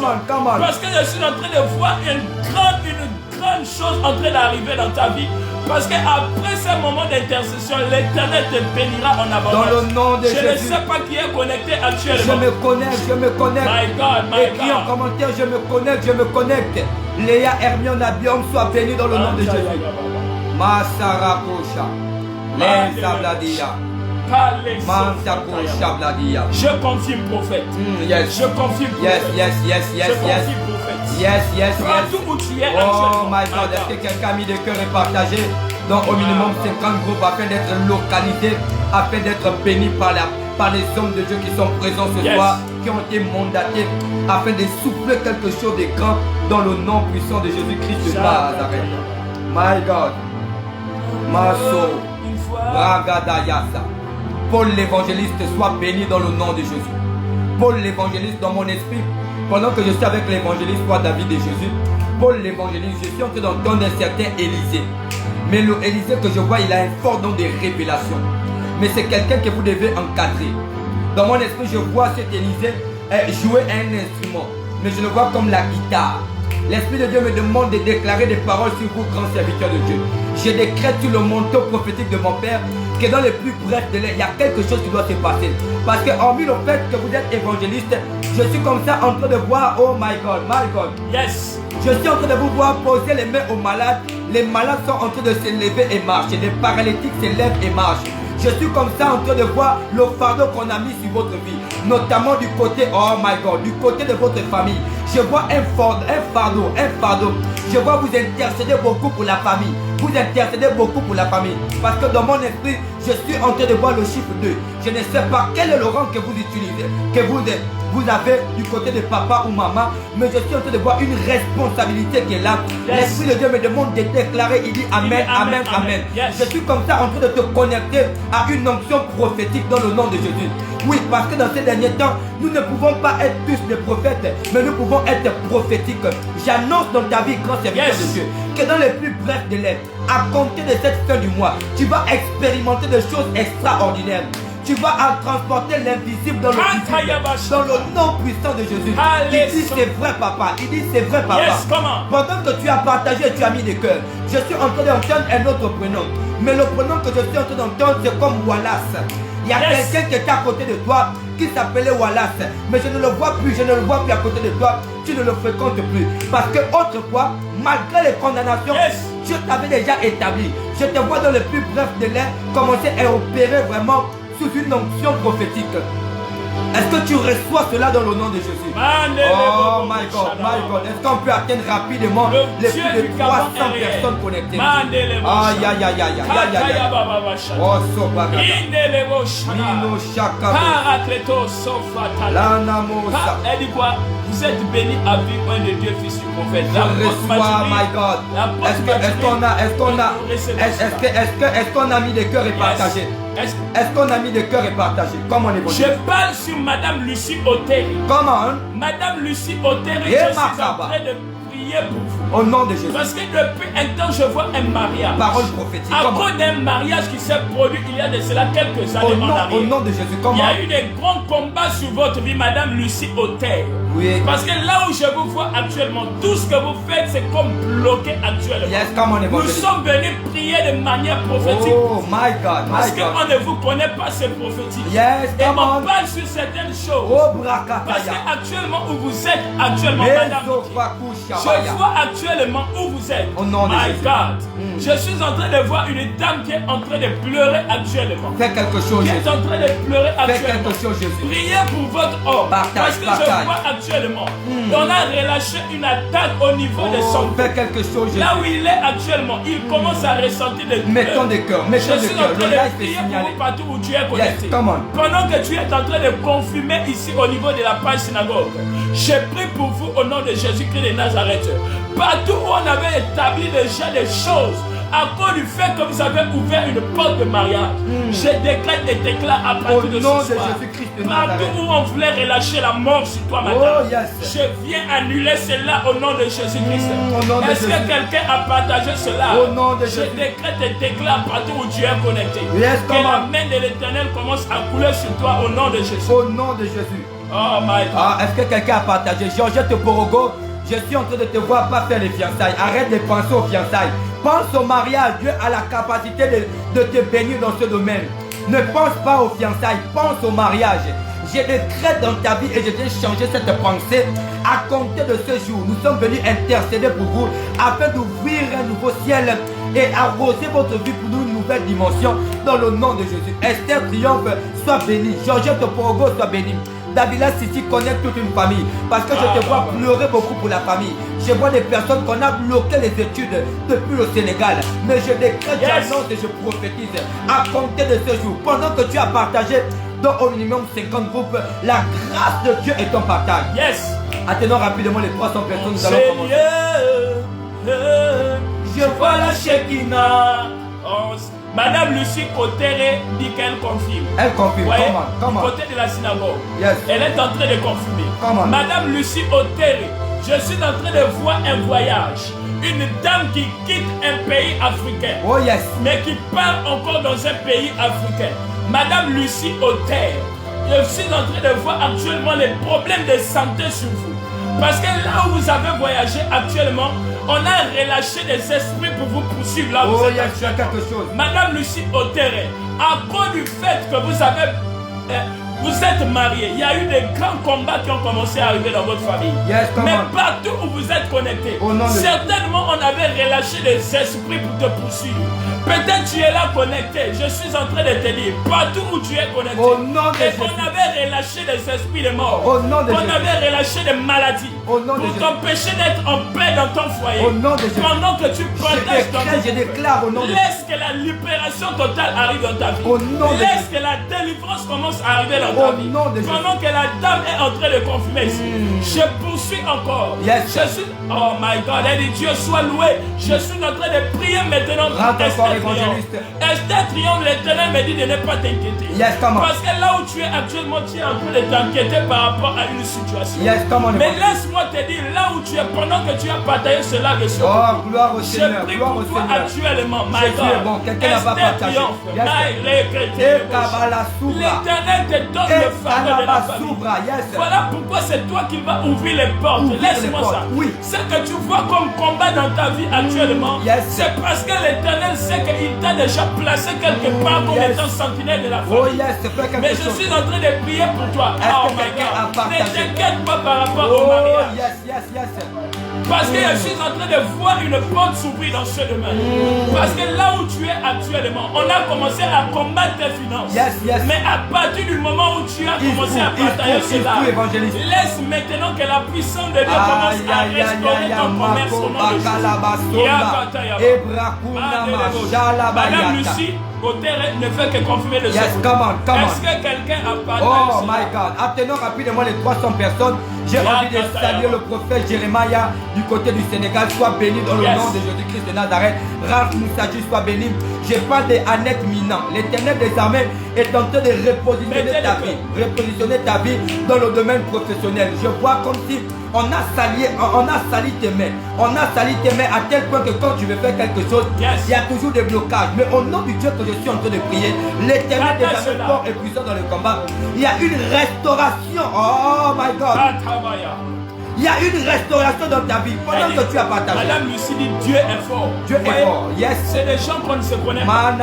Parce que je suis en train de voir une grande chose en train d'arriver dans ta vie. Parce qu'après ce moment d'intercession, l'Éternel te bénira en abondance. Dans le nom de Jésus. Je ne sais pas qui est connecté actuellement. Je me connecte. My God. Écris en commentaire, je me connecte. Léa Hermione Abiom, sois bénie dans le nom de Jésus. Masara Kosha. Lensa Bladia. Je confirme prophète. Yes. Je confirme prophète. Yes. Partout où tu es oh my God, est-ce que quelqu'un a mis des cœurs et partagé dans au minimum 50 groupes afin d'être localisé, afin d'être béni par les hommes de Dieu qui sont présents ce soir, qui ont été mandatés afin de souffler quelque chose de grand dans le nom puissant de Jésus-Christ de Nazareth. My God. Maso. Ragadayasa. Paul l'évangéliste soit béni dans le nom de Jésus. Paul l'évangéliste dans mon esprit, pendant que je suis avec l'évangéliste roi David et Jésus, Paul l'évangéliste, je suis en train d'entendre un certain Élisée. Mais le Élisée que je vois, il a un fort don de révélation. Mais c'est quelqu'un que vous devez encadrer. Dans mon esprit, je vois cet Élisée jouer un instrument. Mais je le vois comme la guitare. L'Esprit de Dieu me demande de déclarer des paroles sur vous, grands serviteurs de Dieu. Je décrète sur le manteau prophétique de mon Père que dans les plus brefs délais, il y a quelque chose qui doit se passer. Parce que hormis le fait que vous êtes évangéliste, je suis comme ça en train de voir, oh my God, my God. Yes. Je suis en train de vous voir poser les mains aux malades. Les malades sont en train de se lever et marcher. Les paralytiques se lèvent et marchent. Je suis comme ça en train de voir le fardeau qu'on a mis sur votre vie. Notamment du côté, oh my God, du côté de votre famille. Je vois un fardeau. Je vois vous intercéder beaucoup pour la famille. Vous intercédez beaucoup pour la famille. Parce que dans mon esprit, je suis en train de voir le chiffre 2. Je ne sais pas quel est le rang que vous utilisez, que vous avez du côté de papa ou maman. Mais je suis en train de voir une responsabilité qui est là. L'Esprit de Dieu me demande de déclarer. Il dit Amen, Amen, Amen. Je suis comme ça en train de te connecter à une onction prophétique dans le nom de Jésus. Oui, parce que dans ces derniers temps, nous ne pouvons pas être tous des prophètes, mais nous pouvons être prophétiques. J'annonce dans ta vie, grand serviteur de Dieu, que dans les plus brefs délais, à compter de cette fin du mois, tu vas expérimenter des choses extraordinaires. Tu vas transporter l'invisible dans le visible, dans le nom puissant de Jésus. Il dit c'est vrai papa, il dit c'est vrai papa. Pendant que tu as partagé, tu as mis des cœurs. Je suis en train d'entendre un autre prénom. Mais le prénom que je suis en train d'entendre, c'est comme Wallace. Il y a quelqu'un qui est à côté de toi qui s'appelait Wallace. Mais je ne le vois plus, à côté de toi. Tu ne le fréquentes plus. Parce que autrefois, malgré les condamnations, je t'avais déjà établi. Je te vois dans le plus bref délai commencer à opérer vraiment sous une onction prophétique. Est-ce que tu reçois cela dans le nom de Jésus? Oh my God. Est-ce qu'on peut atteindre rapidement les plus de 300 personnes connectées? Aïe. Oh, Sobagada. Nino Shakabo. Elle dit quoi? Vous êtes bénis à vivre un de Dieu, fils du prophète. Je reçois, my God. Est-ce qu'on a mis des cœurs et partagé? Est-ce qu'on a mis des cœurs et partagé? Comment on est bon? Je parle sur Madame Lucie Oteri. Comment? Madame Lucie Oteri, je suis en train de prier pour vous. Au nom de Jésus. Parce que depuis un temps, je vois un mariage. Parole prophétique. À cause d'un mariage qui s'est produit il y a de cela quelques années en arrière. Au nom de Jésus. Comment? Il y a eu des grands combats sur votre vie, Madame Lucie Oteri. Oui. Parce que là où je vous vois actuellement, tout ce que vous faites, c'est comme bloqué actuellement. Yes, come on, nous sommes venus prier de manière prophétique. Oh my God, Parce qu'on ne vous connaît pas, c'est prophétique. Yes, et come on on. parle sur certaines choses. Oh, parce qu'actuellement où vous êtes, Madame, je vois actuellement où vous êtes. Au nom de Jésus. God. Je suis en train de voir une dame qui est en train de pleurer actuellement. Fais quelque chose, Jésus. Qui est en train de pleurer actuellement. Fais quelque chose, Jésus. Priez pour votre homme. Parce que je vois actuellement, on a relâché une attaque au niveau de son Fais quelque chose, Jésus. Là où il est actuellement, il commence à ressentir des douleurs. Mettons des cœurs, mettons des cœurs. Je suis en train de prier pour vous partout où tu es connecté. Pendant que tu es en train de confirmer ici au niveau de la page synagogue, je prie pour vous au nom de Jésus-Christ de Nazareth. Partout où on avait établi déjà des choses, à cause du fait que vous avez ouvert une porte de mariage, je décrète des déclats à partir de ce soir. Partout où on voulait relâcher la mort sur toi, madame, je viens annuler cela au nom de Jésus-Christ. Est-ce que quelqu'un a partagé cela? Je décrète des déclats partout où tu es connecté. Que la main de l'Éternel commence à couler sur toi au nom de Jésus. Au nom de Jésus. Oh my God. Est-ce que quelqu'un a partagé? Georgette Porogo, je suis en train de te voir pas faire les fiançailles. Arrête de penser aux fiançailles. Pense au mariage. Dieu a la capacité de te bénir dans ce domaine. Ne pense pas aux fiançailles. Pense au mariage. Je décrète dans ta vie et je viens changer cette pensée. À compter de ce jour, nous sommes venus intercéder pour vous afin d'ouvrir un nouveau ciel et arroser votre vie pour une nouvelle dimension dans le nom de Jésus. Esther Triomphe, sois bénie. Georgette Porogo, sois bénie. Davila Sissi connaît toute une famille. Parce que je te vois pleurer beaucoup pour la famille. Je vois des personnes qu'on a bloqué les études depuis le Sénégal. Mais je décrète, j'annonce et je prophétise. À compter de ce jour, pendant que tu as partagé dans au minimum 50 groupes, la grâce de Dieu est ton partage. Yes. Attendons rapidement les 300 personnes. Nous allons commencer. Je vois la Shekinah. Madame Lucie Oteri dit qu'elle confirme. Elle confirme. Comment? Du côté de la synagogue. Yes. Elle est en train de confirmer. Comment? Madame Lucie Oteri, je suis en train de voir un voyage. Une dame qui quitte un pays africain. Oh yes. Mais qui part encore dans un pays africain. Madame Lucie Oteri, je suis en train de voir actuellement les problèmes de santé sur vous. Parce que là où vous avez voyagé actuellement, on a relâché des esprits pour vous poursuivre là où vous êtes actuellement. Quelque chose. Madame Lucie Otere, à cause du fait que vous avez... vous êtes mariés, il y a eu des grands combats qui ont commencé à arriver dans votre famille. Mais partout où vous êtes connectés, certainement on avait relâché des esprits pour te poursuivre. Peut-être tu es là connecté, je suis en train de te dire, partout où tu es connecté, et qu'on avait relâché des esprits de mort, qu'on avait relâché des maladies, pour t'empêcher d'être en paix dans ton foyer, pendant que tu partages ton vie, laisse que la libération totale arrive dans ta vie, laisse que la délivrance commence à arriver dans ta vie, pendant que la dame est en train de confirmer ici. Je poursuis encore, je suis, oh my God, elle dit Dieu soit loué, je suis en train de prier maintenant pour Esther Triomphe. Esther Triomphe, l'Éternel me dit de ne pas t'inquiéter, parce que là où tu es actuellement, tu es en train de t'inquiéter par rapport à une situation, mais laisse-moi te dire, là où tu es, pendant que tu as partagé cela de ce je prie pour toi actuellement, my God, Esther Triomphe, l'Éternel te donne le fardeau de la famille. Voilà pourquoi c'est toi qui vas ouvrir les portes. Laisse-moi ça. Ce que tu vois comme combat dans ta vie actuellement, c'est parce que l'Éternel sait qu'il t'a déjà placé quelque part comme étant sentinelle de la famille. Mais je suis en train de prier pour toi. Oh my God. Ne t'inquiète pas par rapport au mariage. Parce que je suis en train de voir une porte s'ouvrir dans ce domaine. Parce que là où tu es actuellement, on a commencé à combattre tes finances. Mais à partir du moment où tu as commencé à partager cela, laisse maintenant que la puissance de Dieu commence à restaurer ton commerce au nom de Jésus. Madame Lucie Otere ne fait que confirmer le secret. Est-ce que quelqu'un a partagé Oh my God. Attenons rapidement les 300 personnes. J'ai envie de saluer le prophète Jérémia du côté du Sénégal. Sois béni dans le nom de Jésus-Christ de Nazareth. Ralph Moussadji, sois béni. Je parle d'Annette Minan. L'Éternel des armées est en train de repositionner ta vie. Repositionner ta vie dans le domaine professionnel. Je vois comme si on a sali tes mains. On a sali tes mains à tel point que quand tu veux faire quelque chose, il y a toujours des blocages. Mais au nom du Dieu que je suis en train de prier, l'Éternel des armées fort et puissant dans le combat. Il y a une restauration. Oh my God. Il y a une restauration dans ta vie pendant que tu as partagé. Madame Lucie dit Dieu est fort. Dieu est fort. Yes. C'est des gens qu'on ne se connaît pas.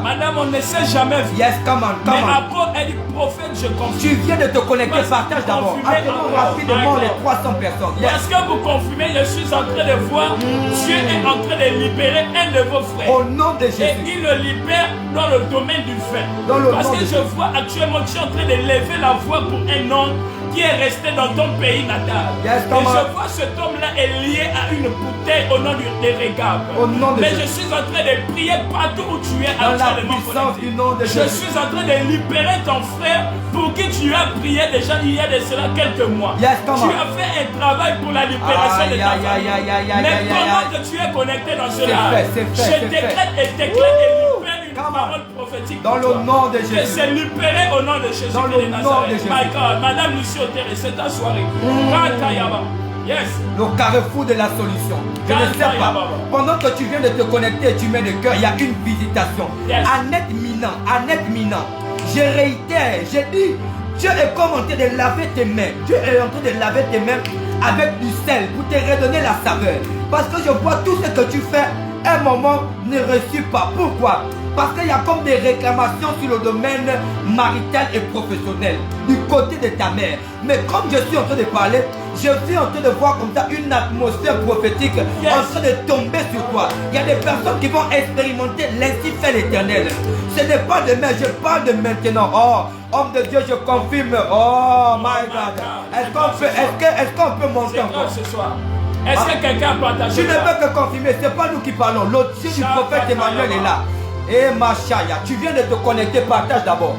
Madame, on ne s'est jamais vu. Yes, come on, come on. Mais après, elle dit prophète, je confirme. Tu viens de te connecter, partage d'abord. Appelons rapidement les 300 personnes. Yes. Parce que vous confirmez, je suis en train de voir, Dieu est en train de libérer un de vos frères. Au nom de Jésus. Et il le libère dans le domaine du fait. Parce que je vois actuellement, tu es en train de lever la voix pour un homme qui est resté dans ton pays natal. Yes, et je vois cet homme-là est lié à une bouteille au nom des Régab. Mais je suis en train de prier partout où tu es actuellement. Je suis en train de libérer ton frère pour qui tu as prié déjà il y a de cela quelques mois. Tu as fait un travail pour la libération de ta famille. Mais pendant que tu es connecté dans cela, je décrète et libère une parole prophétique dans le nom de Jésus. Et c'est libéré au nom de Jésus de Nazareth. My God, Madame Lucie Otere, c'est ta soirée. Yes. Le carrefour de la solution. Je ne sais pas. Pendant que tu viens de te connecter, tu mets le cœur, il y a une visitation. Annette Minan. Je réitère, j'ai dit, Dieu est comme en train de laver tes mains. Dieu est en train de laver tes mains avec du sel pour te redonner la saveur. Parce que je vois tout ce que tu fais, un moment ne réussit pas. Pourquoi? Parce qu'il y a comme des réclamations sur le domaine marital et professionnel du côté de ta mère. Mais comme je suis en train de parler, je suis en train de voir comme ça une atmosphère prophétique en train de tomber sur toi. Il y a des personnes qui vont expérimenter l'ainsi fait l'Éternel. Ce n'est pas demain, je parle de maintenant. Oh, homme de Dieu, je confirme. Oh my God. Est-ce qu'on peut monter encore ce soir? Est-ce que quelqu'un a partagé? Je ne peux que confirmer, ce n'est pas nous qui parlons. L'autre du prophète Emmanuel est là. Et Machaya, tu viens de te connecter, partage d'abord.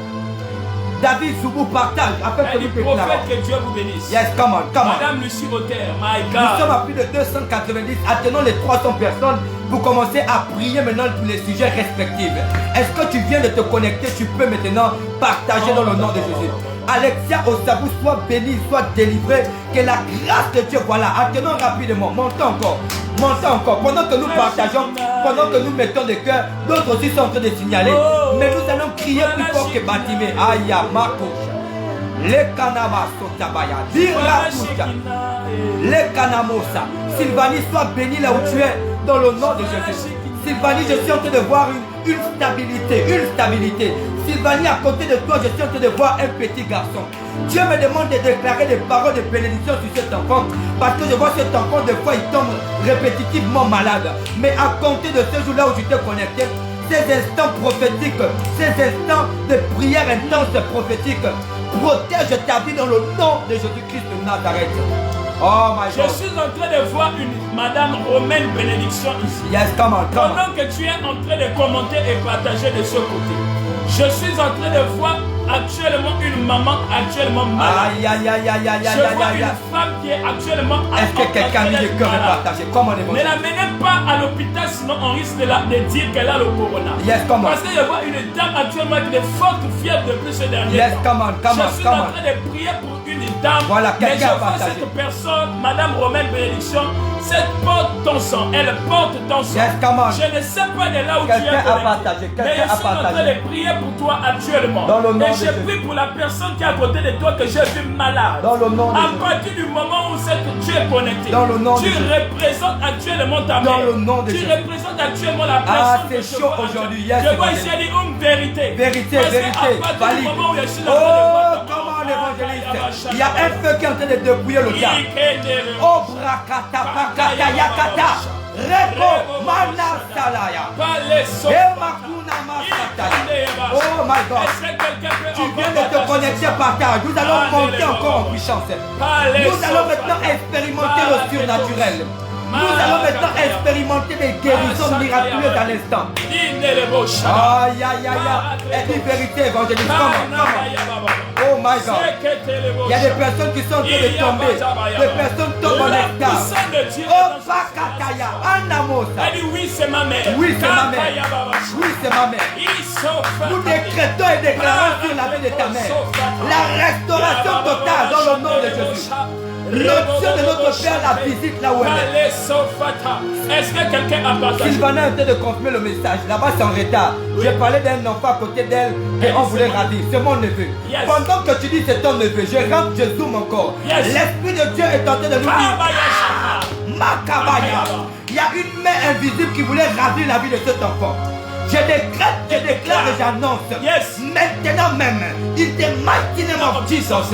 David Soubou, partage afin que nous puissions. Prophète, que Dieu vous bénisse. Yes, come on. Madame Lucie Otere, my God. Nous sommes à plus de 290. Attenons les 300 personnes pour commencer à prier maintenant pour les sujets respectifs. Est-ce que tu viens de te connecter? Tu peux maintenant partager dans le nom de Jésus. Alexia Osabou, soit béni, soit délivré. Que la grâce de Dieu, voilà. Attenons rapidement. Montons encore. Pendant que nous partageons, pendant que nous mettons des cœurs, d'autres aussi sont en train de signaler. Mais nous allons crier plus fort que Batimé. Aïe, Marco. Les Kanamaso Tabaya. Dirakuta. Les Kanamosa. Sylvanie, sois bénie là où tu es dans le nom de Jésus. Sylvanie, je suis en train de voir une stabilité. Sylvanie, à côté de toi, je suis en train de voir un petit garçon. Dieu me demande de déclarer des paroles de bénédiction sur cet enfant. Parce que je vois cet enfant, des fois, il tombe répétitivement malade. Mais à compter de ce jour-là où tu t'es connecté, ces instants prophétiques, ces instants de prière intense prophétique, protège ta vie dans le nom de Jésus-Christ de Nazareth. Oh my God. Je suis en train de voir une Madame Romaine Bénédiction ici. Yes, come on. Pendant que tu es en train de commenter et partager de ce côté, je suis en train de voir actuellement une maman actuellement malade. Je vois une femme qui est actuellement malade. Est-ce que quelqu'un a mis le cœur de partager? Comment on est? Ne l'amenez pas à l'hôpital, sinon on risque de dire qu'elle a le corona. Yes, come on. Parce que je vois une dame actuellement qui est forte fièvre depuis ce dernier yes, temps. Je suis en train de prier pour une dame. Voilà, mais je a vois partagé. cette personne, Madame Romaine Bénédiction, cette porte ton sang, elle porte ton sang. Yes, je ne sais pas de là où tu es connecté, mais je suis en train de prier pour toi actuellement. Dans le nom et je prie pour la personne qui est à côté de toi que j'ai vu malade. Dans le nom à partir du moment où tu es connecté, dans le nom tu représentes actuellement ta mère. Dans le nom de tu représentes actuellement la personne que c'est chaud aujourd'hui. Yes, je vois ici une vérité. Vérité. À partir du moment où je suis dans comment l'évangéliste? Il y a un feu qui est en train de dépouiller le cas. Oh, brakata, pakata, yakata. Reko, mana, salaya. Emakuna, masataya. Oh my God. Tu viens de te connecter par terre. Nous allons monter encore en puissance. Nous allons maintenant expérimenter le surnaturel. Nous allons maintenant expérimenter des guérisons miraculeuses à l'instant. Aïe, aïe, aïe. Et une vérité évangéliste. Comment? Oh my God. Il y a des personnes qui sont en train de tomber. Des personnes tombent en extase. Oh, Pakataya, Anamosa. Elle dit oui, c'est ma mère. Oui, c'est ma mère. Oui, c'est ma mère. Nous décrétons et déclarons sur la vie de ta mère la restauration totale dans le nom de Jésus. L'option de notre Père la visite là où elle est. Est-ce que quelqu'un a partagé? Sylvana est en train de confirmer le message. Là-bas, c'est en retard. J'ai parlé d'un enfant à côté d'elle et on voulait ravir. C'est mon neveu. Pendant que tu dis c'est ton neveu, je rentre, je zoome encore. L'Esprit de Dieu est en train de nous dire Makabaya. Il y a une main invisible qui voulait ravir la vie de cet enfant. Je décrète, je déclare et j'annonce. Maintenant même, in the mighty name of Jesus.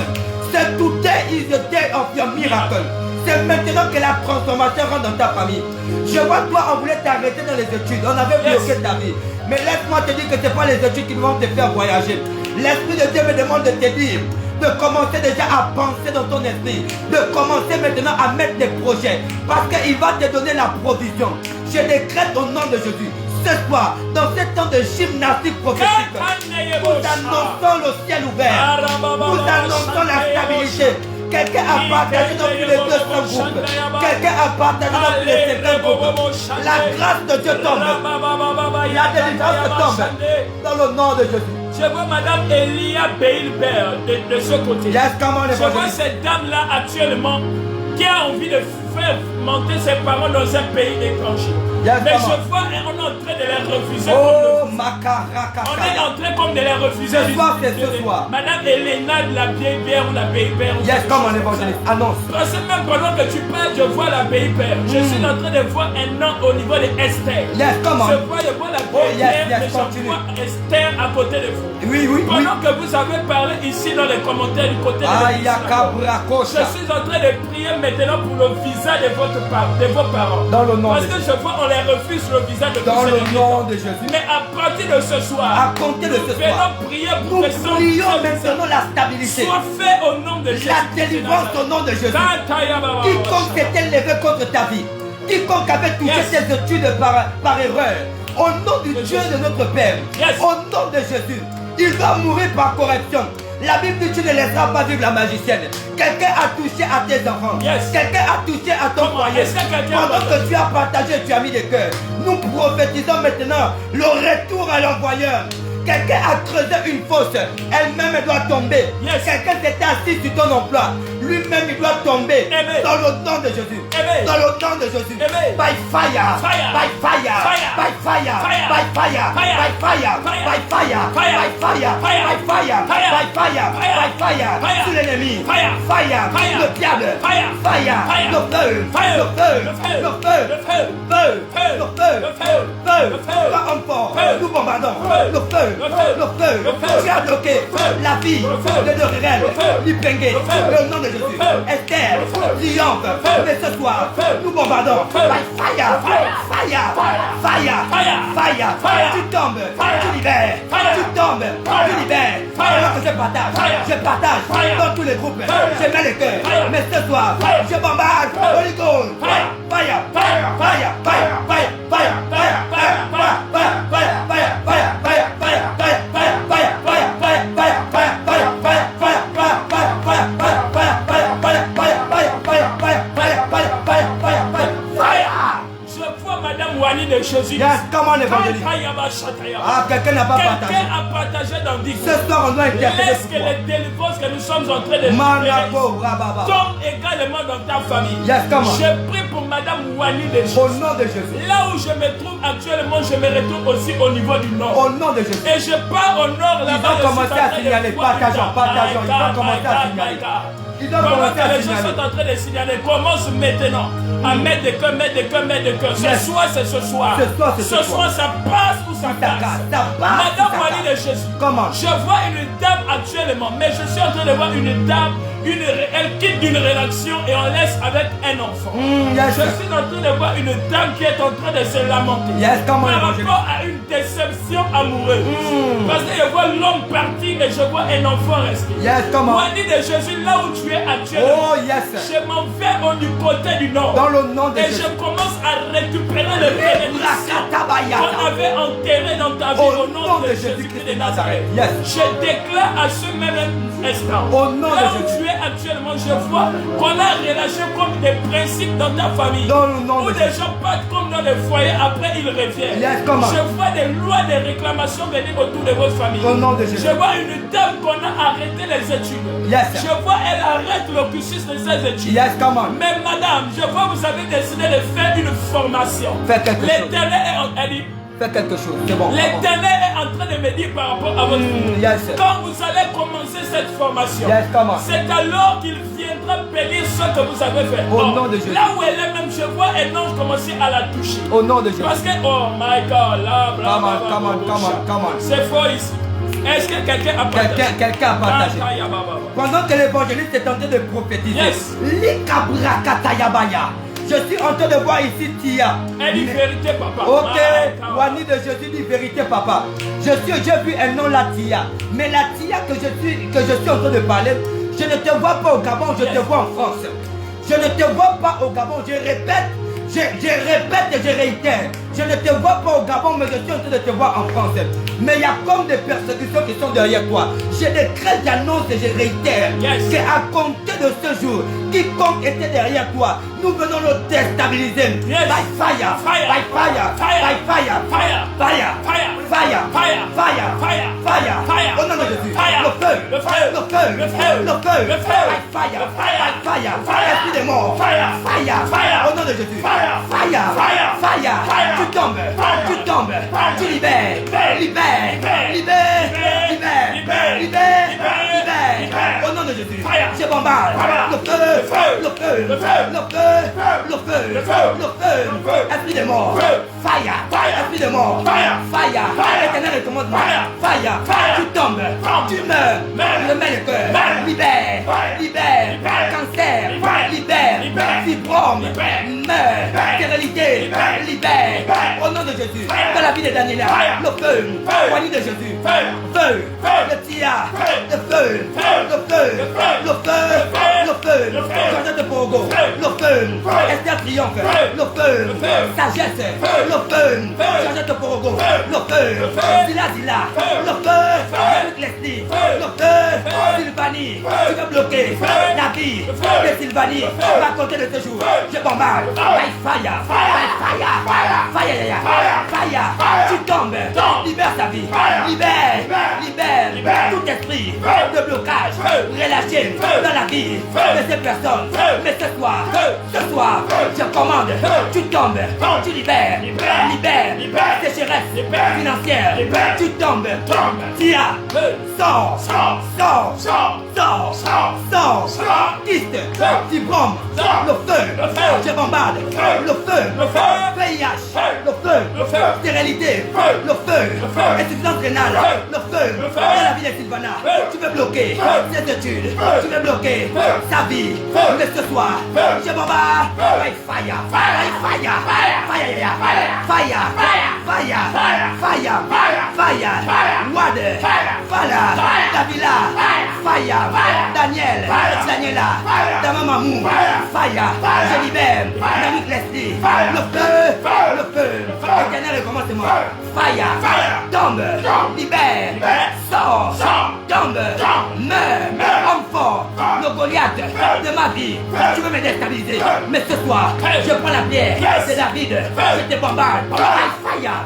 C'est today is the day of your miracle. C'est maintenant que la transformation rentre dans ta famille. Je vois toi, on voulait t'arrêter dans les études. On avait bloqué ta vie. Mais laisse-moi te dire que ce n'est pas les études qui vont te faire voyager. L'Esprit de Dieu me demande de te dire de commencer déjà à penser dans ton esprit. De commencer maintenant à mettre des projets. Parce qu'il va te donner la provision. Je décrète au nom de Jésus. Ce soir, dans ce temps de gymnastique prophétique, nous annonçons le ciel ouvert. Nous annonçons la stabilité. Quelqu'un a partagé dans plus de 200 groupes. Quelqu'un a partagé dans plus de 50 groupes. La grâce de Dieu tombe. La délivrance tombe. Dans le nom de Jésus. Je vois Madame Elia Beilbert de ce côté. Je vois cette dame-là actuellement qui a envie de faire monter ses parents dans un pays étranger. Mais je vois, on est en train de les refuser. Oh, on est en train comme de les refuser. Ce soir, c'est ce soir. Madame Elena de la Beilbert ou la Beilbert. Yes, comme un évangéliste. Annonce. Parce que même pendant que tu parles, je vois la Beilbert. Je suis en train de voir un nom au niveau de Esther. Yes, comment? Je vois la Beilbert, mais je vois Esther à côté de vous. Oui, oui, pendant que vous avez parlé ici dans les commentaires du côté de l'Église, je suis en train de prier maintenant pour le visa de vos parents. Dans le nom parce de que Jésus. je vois on les refuse le visa de dans le nom de Jésus. Mais à partir de ce soir, à compter de ce soir, prier nous prions maintenant la stabilité. Soit fait au nom de Jésus. La délivrance au nom de Jésus. Quiconque s'était levé contre ta vie, quiconque avait touché tes études par erreur, au nom du Dieu de notre Père, au nom de Jésus, il doit mourir par correction. La Bible dit tu ne laisseras pas vivre la magicienne. Quelqu'un a touché à tes enfants. Quelqu'un a touché à ton foyer. Pendant que tu as partagé, tu as mis des cœurs. Nous prophétisons maintenant le retour à l'envoyeur. Quelqu'un a creusé une fosse. Elle-même, elle doit tomber. Quelqu'un s'était assis sur ton emploi. Lui-même, il doit tomber. Dans le nom de Jésus. Dans le nom de Jésus. By fire. By fire. By fire. By fire. By fire. By fire. By fire. By fire. By fire. By fire. Sur l'ennemi. Fire. Le diable. Fire. Le feu. Le feu. Le feu. Le feu. Le feu. Pas encore. Nous bombardons. Le feu. Le feu. Tu as bloqué la vie de Dorel. Lipenge. Le nom de Jésus. Esther. Triomphe. Mais ce soir, nous bombardons. By fire. Fire. Fire. Fire. Tu tombes. Tu libères. Tu tombes. Tu libères. Alors que je partage dans tous les groupes. Je mets le cœur. Mais ce soir, je bombarde. Holy Ghost. Fire. De Jésus. Yes, comment l'évangéliste? Quelqu'un n'a pas partagé. Quelqu'un a partagé dans Dieu. Ce soir, on doit interpréter. Laisse que les délivrances que nous sommes en train de tombe également dans ta famille. Yes, comment? Je prie pour Madame Wani de Jésus. Au nom de Jésus. Là où je me trouve actuellement, je me retrouve aussi au niveau du nord. Au nom de Jésus. Et je pars au nord là-bas. Ils vont commencer à signaler. Partageons. Ils vont commencer à signaler. Les gens sont en train de signaler. Commence maintenant à mettre des cœurs, mettre des cœurs. Ce soir, c'est ce soir. Ce soir, ça passe ou ça casse. Madame Wani de Jésus. Comment? Je vois une dame actuellement, mais je suis en train de voir une dame. Elle quitte d'une relation et on laisse avec un enfant. Je suis en train de voir une dame qui est en train de se lamenter par rapport à une déception amoureuse. Parce que je vois l'homme partir et je vois un enfant rester. Wani de Jésus, là où tu es actuellement, je m'en vais du côté du nord. Dans le nom de et Jésus. je commence à récupérer le bénédiction qu'on avait enterré dans ta vie au nom de Jésus-Christ de Nazareth. Je déclare à ce même instant, là où tu es actuellement, je vois qu'on a relâché comme des principes dans ta famille. Où les gens partent comme dans les foyers, après ils reviennent. Je vois des lois de réclamation venir autour de votre famille. Je vois une dame qu'on a arrêté les études. Je vois elle arrête le cursus de ses études. Mais madame, je vois vous avez décidé de faire une formation. L'Éternel Fais quelque chose, c'est bon. L'Éternel est en train de me dire par rapport à votre vie. Quand vous allez commencer cette formation, c'est alors qu'il viendra bénir ce que vous avez fait. Au nom de Jésus. Là où elle est même, je vois un ange commencer à la toucher. Au nom de Jésus. Parce que, oh my God, là, come on. C'est fort ici. Est-ce que quelqu'un a partagé? Quelqu'un a partagé. Pendant que l'évangéliste est en train de prophétiser, je suis en train de voir ici Tia. Elle dit vérité, papa. Ok, Wani de Jésus dit vérité, papa. J'ai vu un nom là, Tia. Mais la Tia que je suis en train de parler, je ne te vois pas au Gabon, je te vois en France. Je ne te vois pas au Gabon, je répète et je réitère. Je ne te vois pas au Gabon, mais je suis en train de te voir en France. Mais il y a comme des persécutions qui sont derrière toi. J'ai des crêtes d'annonce et je réitère. C'est à compter de ce jour, quiconque était derrière toi, nous venons le déstabiliser. By fire, by fire, by fire, fire. Au nom de Jésus, le feu, fire, esprit de mort, fire, au nom de Jésus, fire. Tu tombes, tu libères. Au nom de Jésus, je bombarde. Le feu. Esprit de mort, fire. Esprit de mort, fire. Éternel de commandement, fire. Tu tombes, tu meurs. Le mets le cœur, libère. Cancer, libère. Fibrome, meurt. Stérilité, libère. Au nom de Jésus, dans la vie de Daniela, le feu, Wani de Jésus, feu, le tia, le feu, Georgette de Pogo, le feu, Esther Triomphe, le feu, sagesse, le feu, Georgette de Pogo, le feu, Zila, le feu, Leslie, le feu, Sylvanie, tu veux bloquer la vie de Sylvanie. Va compter de ce jour. Je bombarde. Fire. Tu tombes. Libère ta vie. Libère tout esprit de blocage relâché dans la vie de ces personnes. Mais ce soir, je commande. Tu tombes. Tu libères. Sécheresse financière. Tu tombes. Tia. Sors. Kyste. Fibrome. Le feu. Je bombarde. Le feu. VIH. Le feu. Stérilité. Le feu. Insuffisance rénale. Le feu. Dans la vie de Sylvana. Tu veux bloquer ses études. Tu veux bloquer sa vie. Mais ce soir, je bombarde. Fire. Wad. Fala. Davila. Fire. Daniela. Damamamou. Fire. Je libère. Namik Leslie. Le feu. Éternel recommencement. Fire. Tombe. Libère. Sors. Tombe. Meurs. Homme fort. Le Goliath de ma vie. Tu veux me déstabiliser. Mais ce soir, je prends la pierre de David. Je te bombarde. Fire.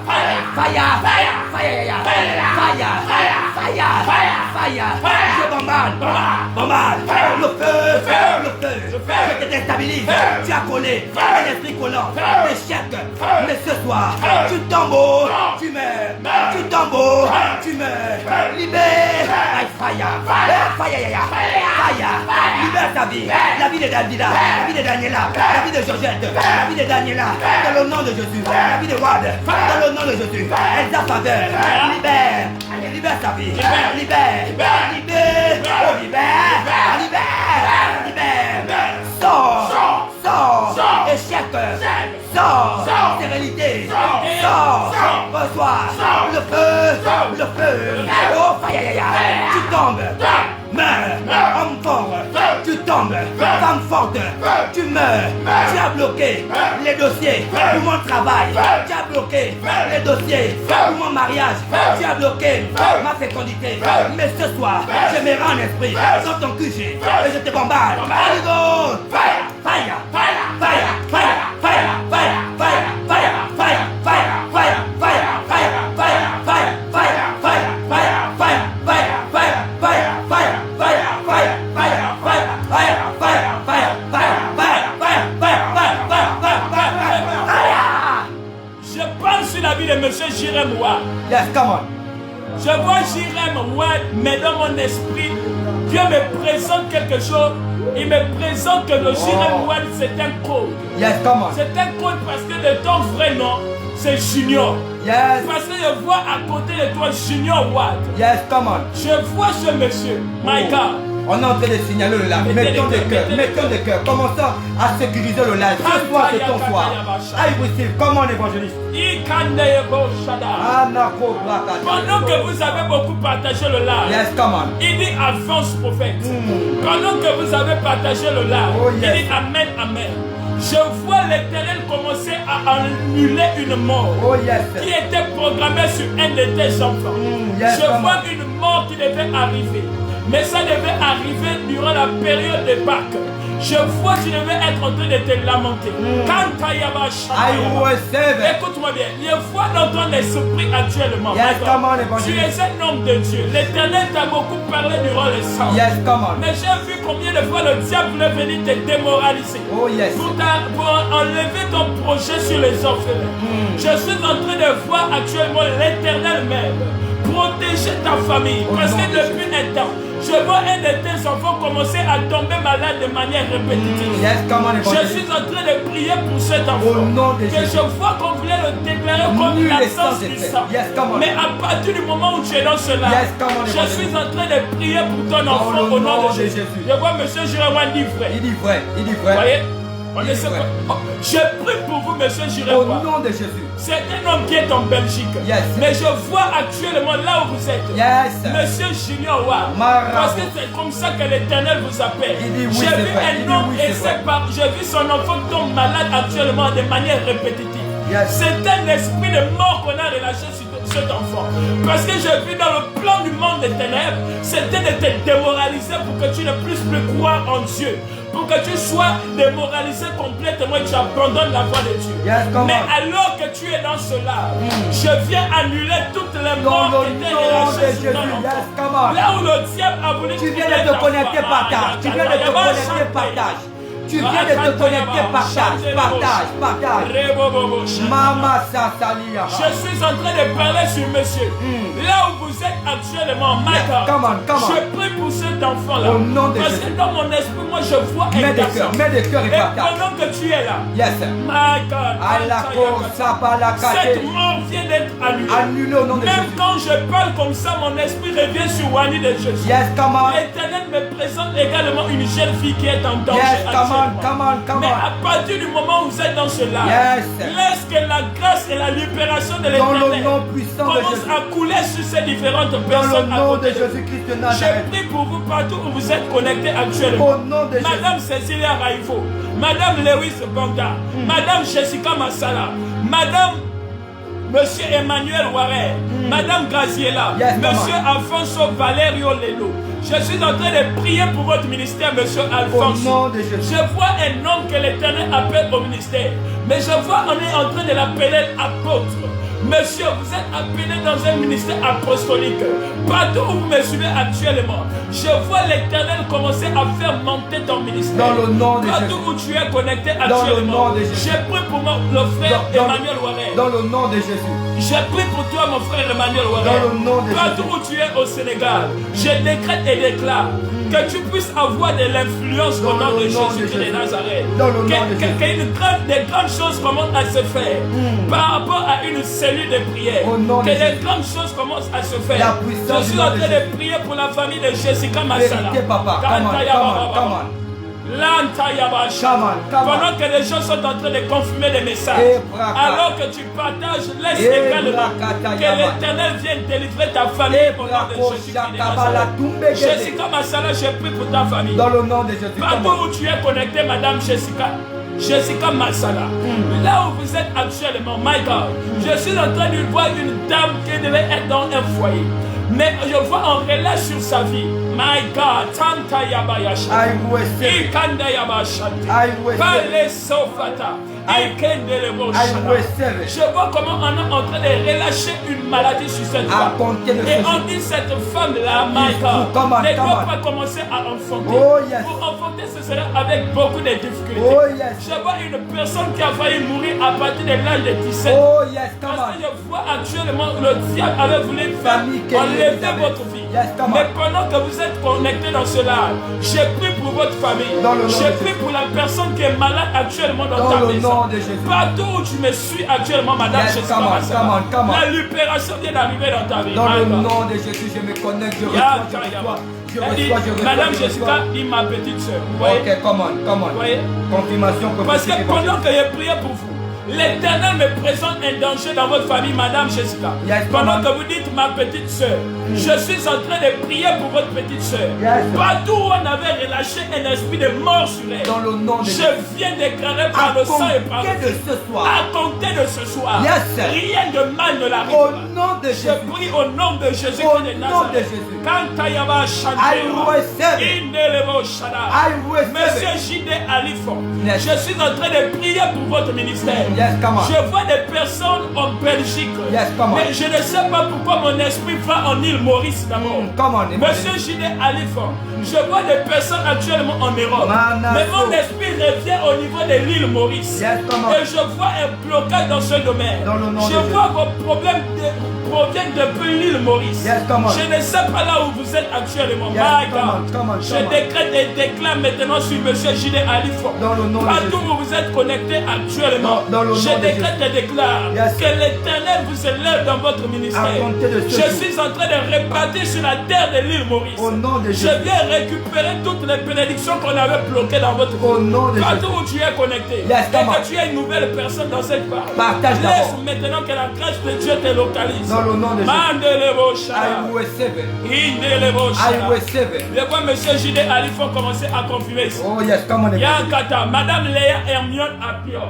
Je bombarde. Le feu. Je te déstabilise. Tu as collé un esprit collant. L'échec. Mais ce soir, tu tombes. Tu meurs. Libère. Fire. Libère ta vie. La vie de Davida. La vie de Daniela. La vie de Georgette. La vie de Daniela. Dans le nom de Jésus. La vie de Wad. Dans le nom de Jésus. Elsa Faveur. Libère ta vie. Libère. Sors. Échec. Sors. Stérilité. Sors. Reçois. Le feu. Oh, fire. Tu tombes. Meurs. Homme fort. Tu tombes. Femme forte. Tu meurs. Tu as bloqué les dossiers pour mon travail. Tu as bloqué les dossiers pour mon mariage. Tu as bloqué ma fécondité. Mais ce soir, je me rends en esprit dans ton QG et je te bombarde. Allez, fire. Je pense sur la vie de M. Jirem Wad. Yes, come on. Je vois Jirem Wad, mais dans mon esprit, Dieu me présente quelque chose. Il me présente que le Jirem Wad, c'est un code. Yes, come on. C'est un code parce que de ton vrai nom, c'est Junior. Yes. Parce que je vois à côté de toi Junior Wad. Yes, come on. Je vois ce monsieur, my God. On est en train de signaler le live. Mettons des cœurs. Commençons à sécuriser le live. Ce soir, c'est ton soir. I receive. Comment l'évangéliste? Pendant que vous avez beaucoup partagé le live, yes, come on. Il dit avance prophète. Pendant que vous avez partagé le live, il dit amen, amen. Je vois l'Éternel commencer à annuler une mort qui était programmée sur un de tes enfants. Je vois une mort qui devait arriver. Mais ça devait arriver durant la période de Pâques. Je vois que tu devais être en train de te lamenter. Écoute-moi bien. Je vois dans ton esprit actuellement. Tu es un homme de Dieu. L'Éternel t'a beaucoup parlé durant le sang. Mais j'ai vu combien de fois le diable est venu te démoraliser. Pour enlever ton projet sur les orphelins. Je suis en train de voir actuellement l'Éternel même protéger ta famille. Parce que depuis un temps, je vois un de tes enfants commencer à tomber malade de manière répétitive. Je suis en train de prier pour cet enfant. Que je vois qu'on voulait le déclarer comme l'absence du sang. Mais à partir du moment où tu es dans cela, je suis en train de prier pour ton enfant au nom de Jésus. Je vois M. Jirem dit vrai. Il dit vrai. Vous voyez? Je prie pour vous, M. Jirem. Au nom de Jésus. C'est un homme qui est en Belgique. Mais je vois actuellement là où vous êtes. Monsieur Junior Wad. Parce que c'est comme ça que l'Éternel vous appelle. J'ai vu un homme et j'ai vu son enfant tomber malade actuellement de manière répétitive. C'est un esprit de mort qu'on a relâché cet enfant. Parce que j'ai vu dans le plan du monde des ténèbres, c'était de te démoraliser pour que tu ne puisses plus croire en Dieu. Pour que tu sois démoralisé complètement et que tu abandonnes la voie de Dieu. Mais alors que tu es dans cela, je viens annuler toutes les morts qui étaient relâchées sur ton enfant. Là où le diable a voulu tu viens de te connecter, partage. Tu viens de te connecter, partage. Tu viens de te connecter, partage. Mama Satalia. Je suis en train de parler sur monsieur. Là où vous êtes actuellement, Michael, je prie pour cet enfant-là. Parce que dans mon esprit, moi je vois un garçon. Et pendant que tu es là, Michael, cette mort vient d'être annulée. Même quand je parle comme ça, mon esprit revient sur Wani de Jésus. L'Éternel me présente également une jeune fille qui est en danger. Mais à partir du moment où vous êtes dans cela, laisse que la grâce et la libération de l'Éternel commencent à couler sur ces différentes personnes à côté de Jésus-Christ de Nazareth. Je prie pour vous partout où vous êtes connectés actuellement. Madame Cécilia Raifo, Madame Lewis Banga, Madame Jessica Massala, Madame Monsieur Emmanuel Waré, Madame Graziella, Monsieur Alfonso Valerio Lelo. Je suis en train de prier pour votre ministère, Monsieur Alfonso. Je vois un homme que l'Éternel appelle au ministère. Mais je vois, on est en train de l'appeler apôtre. Monsieur, vous êtes appelé dans un ministère apostolique. Partout où vous me suivez actuellement, je vois l'Éternel commencer à faire monter ton ministère. Dans le nom de Jésus. Partout où tu es connecté actuellement, je prie pour le frère Emmanuel Waré. Dans le nom de Jésus. Je prie pour toi, mon frère Emmanuel Waré. Dans le nom de Partout Jésus. où tu es au Sénégal, je décrète et déclare que tu puisses avoir de l'influence au nom de Jésus-Christ de Nazareth. Que des grandes choses commencent à se faire par rapport à une cellule de prière. Que des grandes choses commencent à se faire. Je suis en train de prier pour la famille de Jessica Massala. Pendant que les gens sont en train de confirmer les messages, alors que tu partages, laisse également que l'Éternel vienne délivrer ta famille au nom de Jésus. Jessica Massala, je prie pour ta famille. Dans le nom de Jésus. Partout où tu es connecté, Madame Jessica Massala, là où vous êtes actuellement, Michael, je suis en train de voir une dame qui devait être dans un foyer. Mais je vois un relais sur sa vie. My God, Tanta Yabayasha. Ikanda Yabashante. Pale Sofata. Je vois comment on est en train de relâcher une maladie sur cette femme. Et on dit cette femme-là, Michael, ne doit pas commencer à enfanter. Pour enfanter, ce sera avec beaucoup de difficultés. Je vois une personne qui a failli mourir à partir de l'âge de 17 ans. Parce que je vois actuellement le diable avait voulu faire enlever votre vie. Mais pendant que vous êtes connectés dans cela, je prie pour votre famille. Je prie pour la personne qui est malade actuellement dans ta maison. Partout où tu me suis actuellement, Madame Jessica Massala, la libération vient d'arriver dans ta vie. Dans le nom de Jésus, je me connecte, je reçois. Madame Jessica dit ma petite soeur. Ok, come on. Confirmation. Parce que pendant que j'ai prié pour vous, l'Éternel me présente un danger dans votre famille, Madame Jessica. Pendant que vous dites ma petite soeur, je suis en train de prier pour votre petite soeur. Partout où on avait relâché un esprit de mort sur elle, dans le nom de je viens déclarer par le sang et par le feu. À compter de ce soir, rien de mal ne l'arrive. Au nom de Jésus. Je prie au nom de Jésus. Au nom de Jésus. Monsieur J.D. Alifon, je suis en train de prier pour votre ministère. Je vois des personnes en Belgique, mais je ne sais pas pourquoi mon esprit va en île Maurice d'abord. Monsieur J.D. Alifon, je vois des personnes actuellement en Europe, mais mon esprit revient au niveau de l'île Maurice. Et je vois un blocage dans ce domaine. Je vois vos problèmes proviennent depuis l'île Maurice. Je ne sais pas là où vous êtes actuellement. Je décrète et déclare maintenant sur monsieur J.D. Alifon. Partout où vous êtes connectés actuellement, je décrète et déclare que l'Éternel vous élève dans votre ministère. Je suis en train de répartir sur la terre de l'île Maurice. Je viens récupérer toutes les bénédictions qu'on avait bloquées dans votre vie. Partout où tu es connecté, et que tu es une nouvelle personne dans cette part, laisse maintenant que la grâce de Dieu te localise. Dans le nom de Jésus. Je vois monsieur J.D. Alifon commencer à confirmer ici. Madame Léa Hermione Apion.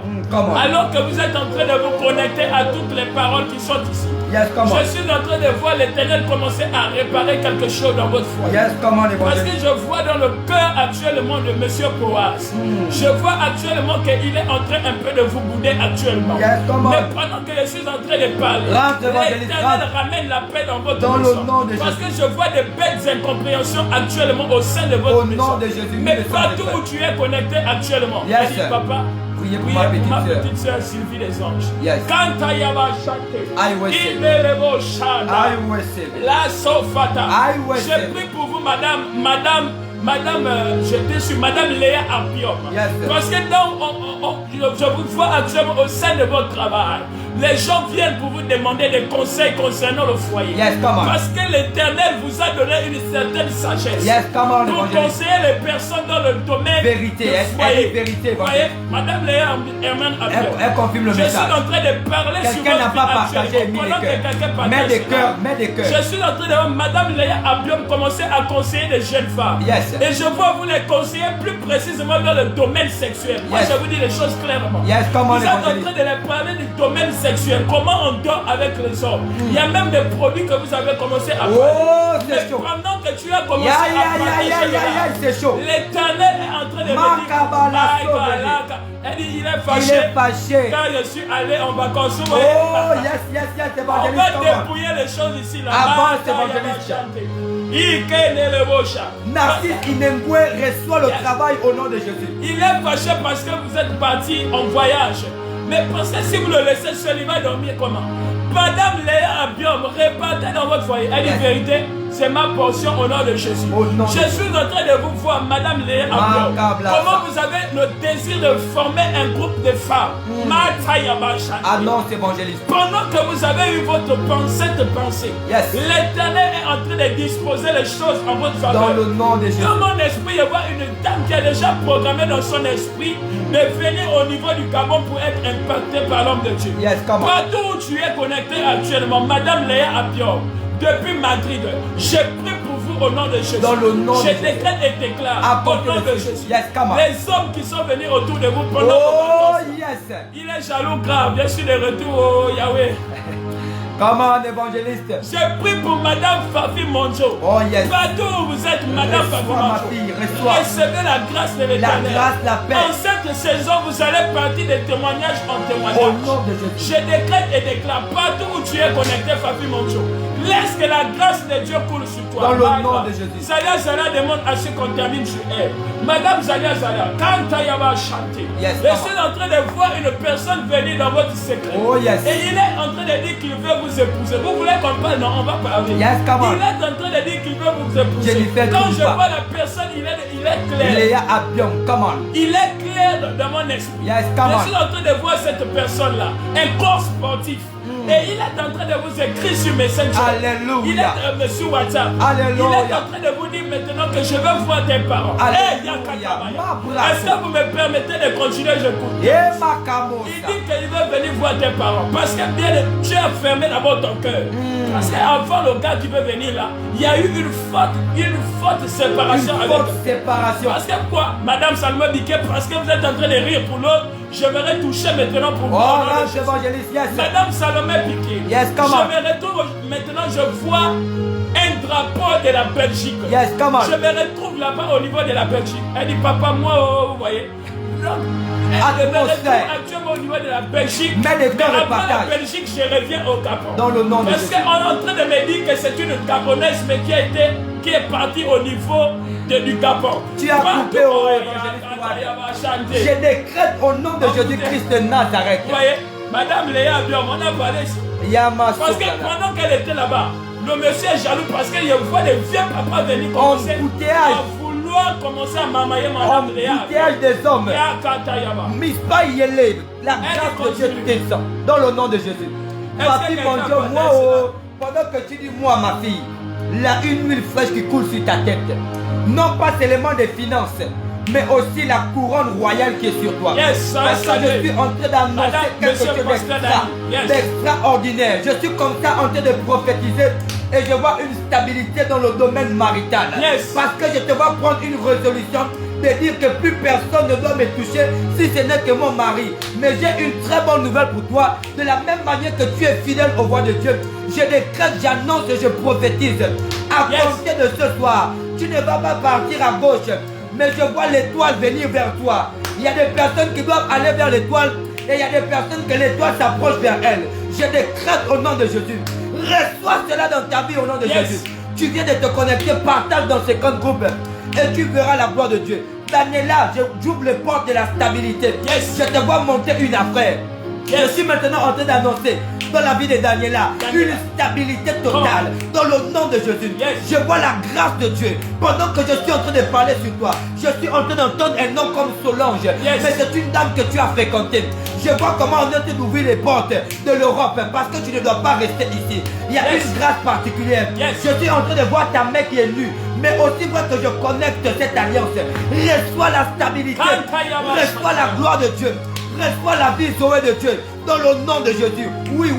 Alors que vous êtes en train de vous connecter à toutes les paroles qui sont ici, Je suis en train de voir l'Éternel commencer à réparer quelque chose dans votre foyer. Parce que je vois dans le cœur actuellement de Monsieur Boaz. Je vois actuellement qu'il est en train un peu de vous bouder actuellement. Mais pendant que je suis en train de parler, l'Éternel ramène la paix dans votre maison. Parce que je vois des bêtes incompréhensions actuellement au sein de votre maison. Mais partout où tu es connecté actuellement, papa, priez pour ma petite soeur Sylvie des Anges. Quand Ayaba chanté, il est le beau chanda. La sofata. Je prie pour vous, madame, j'étais sur Madame Léa Abiom. Parce que je vous vois actuellement au sein de votre travail. Les gens viennent pour vous demander des conseils concernant le foyer. Parce que l'Éternel vous a donné une certaine sagesse. Pour conseiller les personnes dans le domaine du foyer. Vous voyez, Madame Léa Abiom. Elle confirme le message. Je suis en train de parler sur votre n'a pas partagé, mets des cœurs. Je suis en train de Madame Léa Abiom commencer à conseiller des jeunes femmes. Et je vois vous les conseiller plus précisément dans le domaine sexuel. Moi, je vous dis les choses clairement. Vous êtes en train de les parler du domaine sexuel. Comment on dort avec les hommes. Il y a même des produits que vous avez commencé à parler. C'est chaud. Pendant que tu as commencé à parler, c'est chaud. L'Éternel est en train de me dire, elle dit, il est fâché. Quand je suis allé en vacances, on va dépouiller les choses ici. Avance, évangéliste. Narcisse Inengwe reçoit le travail au nom de Jésus. Il est fâché parce que vous êtes parti en voyage. Mais parce que si vous le laissez seul, il va dormir comment? Madame Léa Abiom, répartez dans votre foyer. Elle dit vérité, c'est ma portion au nom de Jésus. Je suis en train de vous voir, Madame Léa Abiom, comment vous avez le désir de former un groupe de femmes. Annonce évangéliste. Pendant que vous avez eu votre pensée, l'Éternel est en train de disposer les choses en votre faveur. Dans le nom de Jésus. Dans mon esprit, il y a une dame qui a déjà programmé dans son esprit de venir au niveau du Gabon pour être impactée par l'homme de Dieu. Partout où tu es connecté actuellement, Madame Léa Abiom, depuis Madrid, je prie pour vous au nom de Jésus. Dans le nom je décrète et déclare au nom de Jésus. Les hommes qui sont venus autour de vous pendant vos vacances, il est jaloux grave. Je suis de retour, Yahweh. Comment évangéliste? Je prie pour Madame Fafi Monjo. Partout où vous êtes, Madame Fafi Monjo, recevez la grâce de l'Éternel. La paix. En cette saison, vous allez partir de témoignage en témoignage. Au nom de Jésus. Je décrète et déclare partout où tu es connecté, Fafi Monjo. Laisse que la grâce de Dieu coule sur toi. Dans le nom de Jésus. Zalia Zala demande à ce qu'on termine sur elle. Madame Zalia Zala, quand Taya va chanter, je suis en train de voir une personne venir dans votre secret. Et il est en train de dire qu'il veut vous épouser. Vous voulez qu'on parle? Non, on va parler. Il est en train de dire qu'il veut vous épouser. Quand je vois la personne, il est clair. Léa Abiom, come on. Il est clair dans mon esprit. Je suis en train de voir cette personne-là, un corps sportif. Et il est en train de vous écrire sur Messenger. Alléluia. Il est sur WhatsApp. Alléluia. Il est en train de vous dire maintenant que je veux voir tes parents. Est-ce que vous me permettez de continuer? Je coupe. Il dit qu'il veut venir voir tes parents. Parce que bien, tu as fermé d'abord ton cœur. Parce qu'avant le gars qui veut venir là, il y a eu une forte séparation avec eux. Parce que quoi? Madame Salma Biquet, parce que vous êtes en train de rire pour l'autre, je me retoucher maintenant pour vous. Madame Salomé Piquet, je me retrouve maintenant, je vois un drapeau de la Belgique. Je me retrouve là-bas au niveau de la Belgique. Elle dit, papa, moi, vous voyez. Elle me retrouve actuellement au niveau de la Belgique. Mais après la Belgique, je reviens au Gabon. Dans le nom de Parce qu'on est en train de me dire que c'est une Gabonaise, mais qui est partie au niveau du Gabon. Tu as coupé au Je décrète au nom de Jésus-Christ de Nazareth. Vous voyez, Madame Léa Abiom, on a parlé ici. Parce que pendant qu'elle était là-bas, le monsieur est jaloux parce qu'il voit les vieux papas venir commencer à vouloir commencer à mamailler Madame Léa Abiom. Des hommes. Mispa Yeleb, la grâce de Dieu descend dans le nom de Jésus. Papi, mon Dieu, moi, pendant que tu dis moi, ma fille, la une huile fraîche qui coule sur ta tête, non pas seulement des finances, mais aussi la couronne royale qui est sur toi. Parce que je suis en train d'annoncer quelque chose d'extraordinaire. Je suis comme ça en train de prophétiser et je vois une stabilité dans le domaine marital. Parce que je te vois prendre une résolution de dire que plus personne ne doit me toucher si ce n'est que mon mari. Mais j'ai une très bonne nouvelle pour toi. De la même manière que tu es fidèle aux voix de Dieu, je décrète, j'annonce et je prophétise. À compter de ce soir, tu ne vas pas partir à gauche, mais je vois l'étoile venir vers toi. Il y a des personnes qui doivent aller vers l'étoile et il y a des personnes que l'étoile s'approche vers elles. Je décrète au nom de Jésus. Reçois cela dans ta vie au nom de Jésus. Tu viens de te connecter, partage dans 50 groupes et tu verras la gloire de Dieu. Daniela, j'ouvre les portes de la stabilité. Je te vois monter une affaire. Je suis maintenant en train d'annoncer dans la vie de Daniela une stabilité totale dans le nom de Jésus. Je vois la grâce de Dieu pendant que je suis en train de parler sur toi. Je suis en train d'entendre un nom comme Solange, mais c'est une dame que tu as fréquentée. Je vois comment on est en train d'ouvrir les portes de l'Europe parce que tu ne dois pas rester ici. Il y a une grâce particulière. Je suis en train de voir ta main qui est nue, mais aussi vrai que je connecte cette alliance. Reçois la stabilité, reçois la gloire de Dieu. Reçois la vie sauvée de Dieu dans le nom de Jésus. Oui.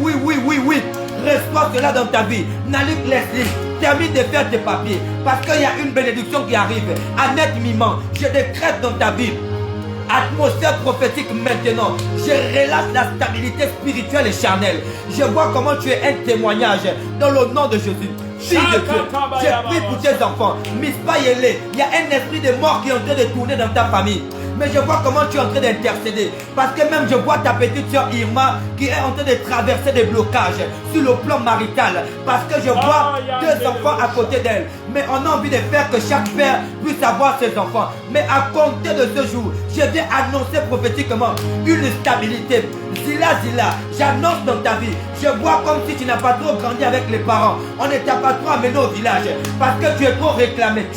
Reçois cela dans ta vie. Nalik Leslie, termine de faire tes papiers parce qu'il y a une bénédiction qui arrive. Annette Miman, je décrète dans ta vie atmosphère prophétique maintenant. Je relâche la stabilité spirituelle et charnelle. Je vois comment tu es un témoignage dans le nom de Jésus. Fille de Dieu, je prie pour tes enfants. Miss Payele, il y a un esprit de mort qui est en train de tourner dans ta famille. Mais je vois comment tu es en train d'intercéder. Parce que même je vois ta petite soeur Irma qui est en train de traverser des blocages sur le plan marital. Parce que je vois deux enfants à côté d'elle. Mais on a envie de faire que chaque père puisse avoir ses enfants. Mais à compter de ce jour, je viens annoncer prophétiquement une stabilité. Zila, j'annonce dans ta vie. Je vois comme si tu n'as pas trop grandi avec les parents. On ne t'a pas trop amené au village. Parce que tu es trop réclamé.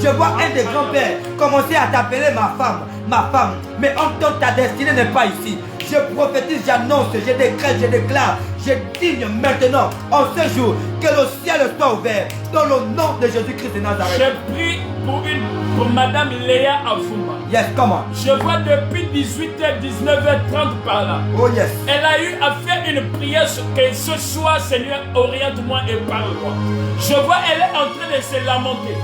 Je vois un des grands-pères commencer à t'appeler ma femme. Mais en tant que ta destinée n'est pas ici. Je prophétise, j'annonce, je décrète, je déclare, je digne maintenant, en ce jour, que le ciel soit ouvert dans le nom de Jésus-Christ de Nazareth. Je prie pour Madame Léa Afouma. Yes, comment? Je vois depuis 18h, 19h30 par là. Oh yes. Elle a eu à faire une prière que ce soir, Seigneur, oriente-moi et parle-moi. Je vois, elle est en train de se lamenter.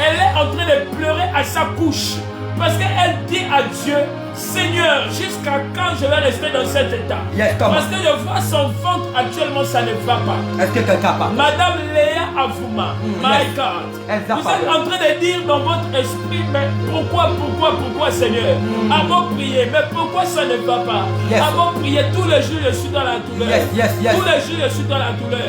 Elle est en train de pleurer à sa couche. Parce qu'elle dit à Dieu, Seigneur, jusqu'à quand je vais rester dans cet état? Parce que je vois son ventre actuellement, ça ne va pas. Est-ce que quelqu'un parle? Madame Léa Afouma, my God, vous êtes en train de dire dans votre esprit, mais pourquoi Seigneur? Avant prier, mais pourquoi ça ne va pas? Avant prier, tous les jours je suis dans la douleur. Tous les jours je suis dans la douleur.